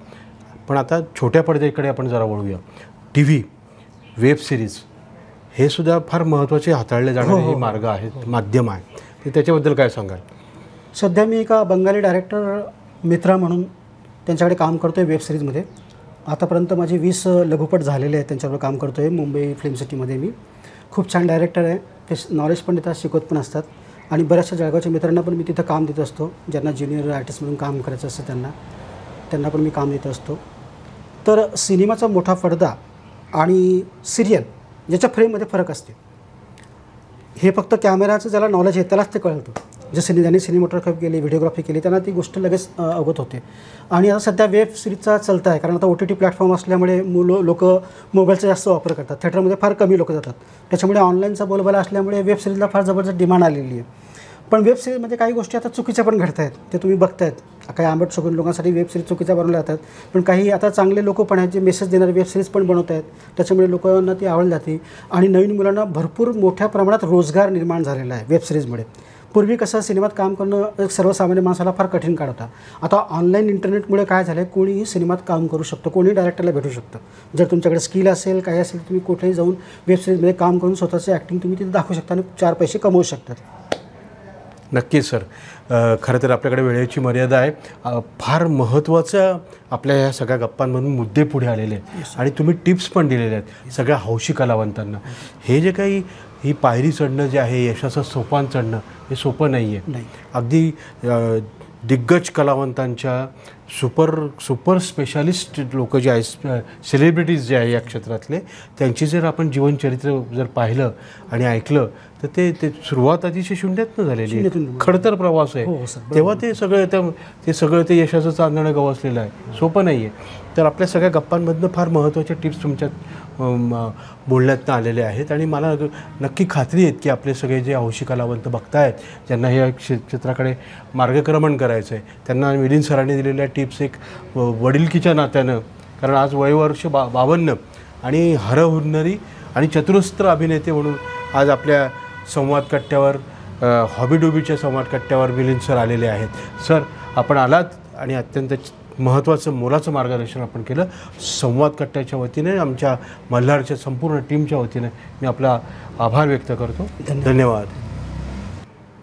पण आता छोट्या पडद्याकडे आपण जरा वळूया. टी व्ही, वेब सिरीज हे सुद्धा फार महत्त्वाचे हाताळले जाणारे मार्ग आहेत, माध्यम आहे. तर त्याच्याबद्दल काय सांगाल? सध्या मी एका बंगाली डायरेक्टर मित्रा म्हणून त्यांच्याकडे काम करतो आहे वेब सिरीजमध्ये. आतापर्यंत माझे 20 लघुपट झालेले आहेत, त्यांच्यावर काम करतो आहे मुंबई फिल्म सिटीमध्ये. मी खूप छान डायरेक्टर आहे, ते नॉलेज पण देतात, शिकवत पण असतात. आणि बऱ्याचशा जळगावच्या मित्रांना पण मी तिथं काम देत असतो, ज्यांना ज्युनियर आर्टिस्ट म्हणून काम करायचं असतं त्यांना पण मी काम देत असतो. तर सिनेमाचा मोठा पडदा आणि सिरियल ज्याच्या फ्रेममध्ये फरक असते, हे फक्त कॅमेराचं ज्याला नॉलेज आहे त्यालाच ते कळतं. जे ज्यांनी सिनेमॅटोग्राफी केली, व्हिडिओग्राफी केली, त्यांना ती गोष्ट लगेच अवगत होते. आणि आता सध्या वेब सिरीजचा चालतं आहे, कारण आता OTT प्लॅटफॉर्म असल्यामुळे लोक मोबाईलचा जास्त वापर करतात, थिएटरमध्ये फार कमी लोक जातात. त्याच्यामुळे ऑनलाईनचा बोलबाला असल्यामुळे वेब सिरीजला फार जबरदस्त डिमांड आलेली आहे. पण वेब सिरीजमध्ये काही गोष्टी आता चुकीच्या पण घडत आहेत, ते तुम्ही बघतायत. काही आंबट शोधून लोकांसाठी वेब सिरीज चुकीच्या बनवल्या जातात, पण काही आता चांगले लोक पण आहेत जे मेसेज देणारे वेब सिरीज पण बनवत आहेत. त्याच्यामुळे लोकांना ती आवड जाते आणि नवीन मुलांना भरपूर मोठ्या प्रमाणात रोजगार निर्माण झालेला आहे वेब सिरीजमुळे. पूर्वी कसं सिनेमात काम करणं एक सर्वसामान्य माणसाला फार कठीण काळ होता. आता ऑनलाईन इंटरनेटमुळे काय झालं आहे, कोणीही सिनेमात काम करू शकतो, कोणीही डायरेक्टरला भेटू शकतं. जर तुमच्याकडे स्किल असेल, काही असेल, तुम्ही कुठेही जाऊन वेब सिरीजमध्ये काम करून स्वतःची ॲक्टिंग तुम्ही तिथे दाखवू शकता आणि 4 पैसे कमवू शकतात. नक्कीच सर. खरं तर आपल्याकडे वेळेची मर्यादा आहे. फार महत्त्वाचं आपल्या ह्या सगळ्या गप्पांमधून मुद्दे पुढे आलेले आहेत आणि तुम्ही टिप्स पण दिलेल्या आहेत सगळ्या हौशी कलावंतांना. हे जे काही ही पायरी चढणं जे आहे, यशाचं सोपान चढणं, हे सोपं नाही आहे. अगदी दिग्गज कलावंतांच्या सुपर स्पेशालिस्ट लोक जे आहेत, सेलिब्रिटीज जे आहे या क्षेत्रातले, त्यांची जर आपण जीवनचरित्र जर पाहिलं आणि ऐकलं तर ते सुरुवात अतिशय शून्यातनं झालेली आहे, खडतर प्रवास आहे. तेव्हा ते सगळं ते यशाचं चांदणं गवसलेलं आहे, सोपं नाही आहे. तर आपल्या सगळ्या गप्पांमधनं फार महत्त्वाच्या टिप्स तुमच्यात बोलण्यातनं आलेले आहेत आणि मला नक्की खात्री आहे की आपले सगळे जे हौशी कलावंत बघतायत, ज्यांना या क्षेत्राकडे मार्गक्रमण करायचं आहे, त्यांना मिलिंद सरांनी दिलेल्या टिप्स एक वडिलकीच्या नात्यानं, कारण आज वयवर्ष 52 आणि हरहुन्नरी आणि चतुरस्त्र अभिनेते म्हणून आज आपल्या संवाद कट्ट्यावर, हॉबीडोबीच्या संवाद कट्ट्यावर मिलिंद सर आलेले आहेत. सर, आपण आलात आणि अत्यंत महत्त्वाचं मोलाचं मार्गदर्शन आपण केलं. संवाद कट्ट्याच्या वतीने, आमच्या मल्हारच्या संपूर्ण टीमच्या वतीने मी आपला आभार व्यक्त करतो. धन्यवाद.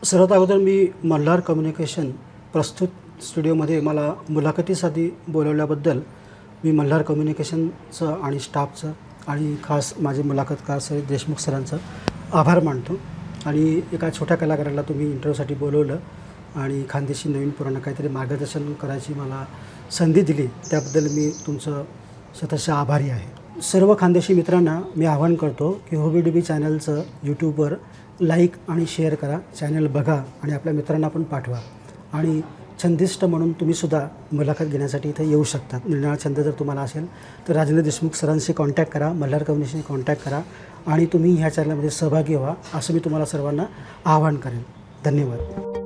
सर्वात अगोदर मी मल्हार कम्युनिकेशन प्रस्तुत स्टुडिओमध्ये मला मुलाखतीसाठी बोलवल्याबद्दल मी मल्हार कम्युनिकेशनचं आणि स्टाफचं आणि खास माझे मुलाखतकार सर देशमुख सरांचं आभार मानतो. आणि एका छोट्या कलाकाराला तुम्ही इंटरव्ह्यूसाठी बोलवलं आणि खानदेशी नवीन पुराणं काहीतरी मार्गदर्शन करायची मला संधी दिली, त्याबद्दल मी तुमचं स्वतःचं आभारी आहे. सर्व खानदेशी मित्रांना मी आवाहन करतो की हॉबीडोबी चॅनलचं यूट्यूबवर लाईक आणि शेअर करा, चॅनल बघा आणि आपल्या मित्रांना पण पाठवा. आणि छंदिष्ट म्हणून तुम्हीसुद्धा मुलाखत घेण्यासाठी इथे येऊ शकतात. निर्णाळ छंद जर तुम्हाला असेल तर राजेंद्र देशमुख सरांशी कॉन्टॅक्ट करा, मल्हार कम्युनिकेशनशी कॉन्टॅक्ट करा आणि तुम्ही ह्या चॅनलमध्ये सहभागी व्हा, असं मी तुम्हाला सर्वांना आवाहन करेन. धन्यवाद.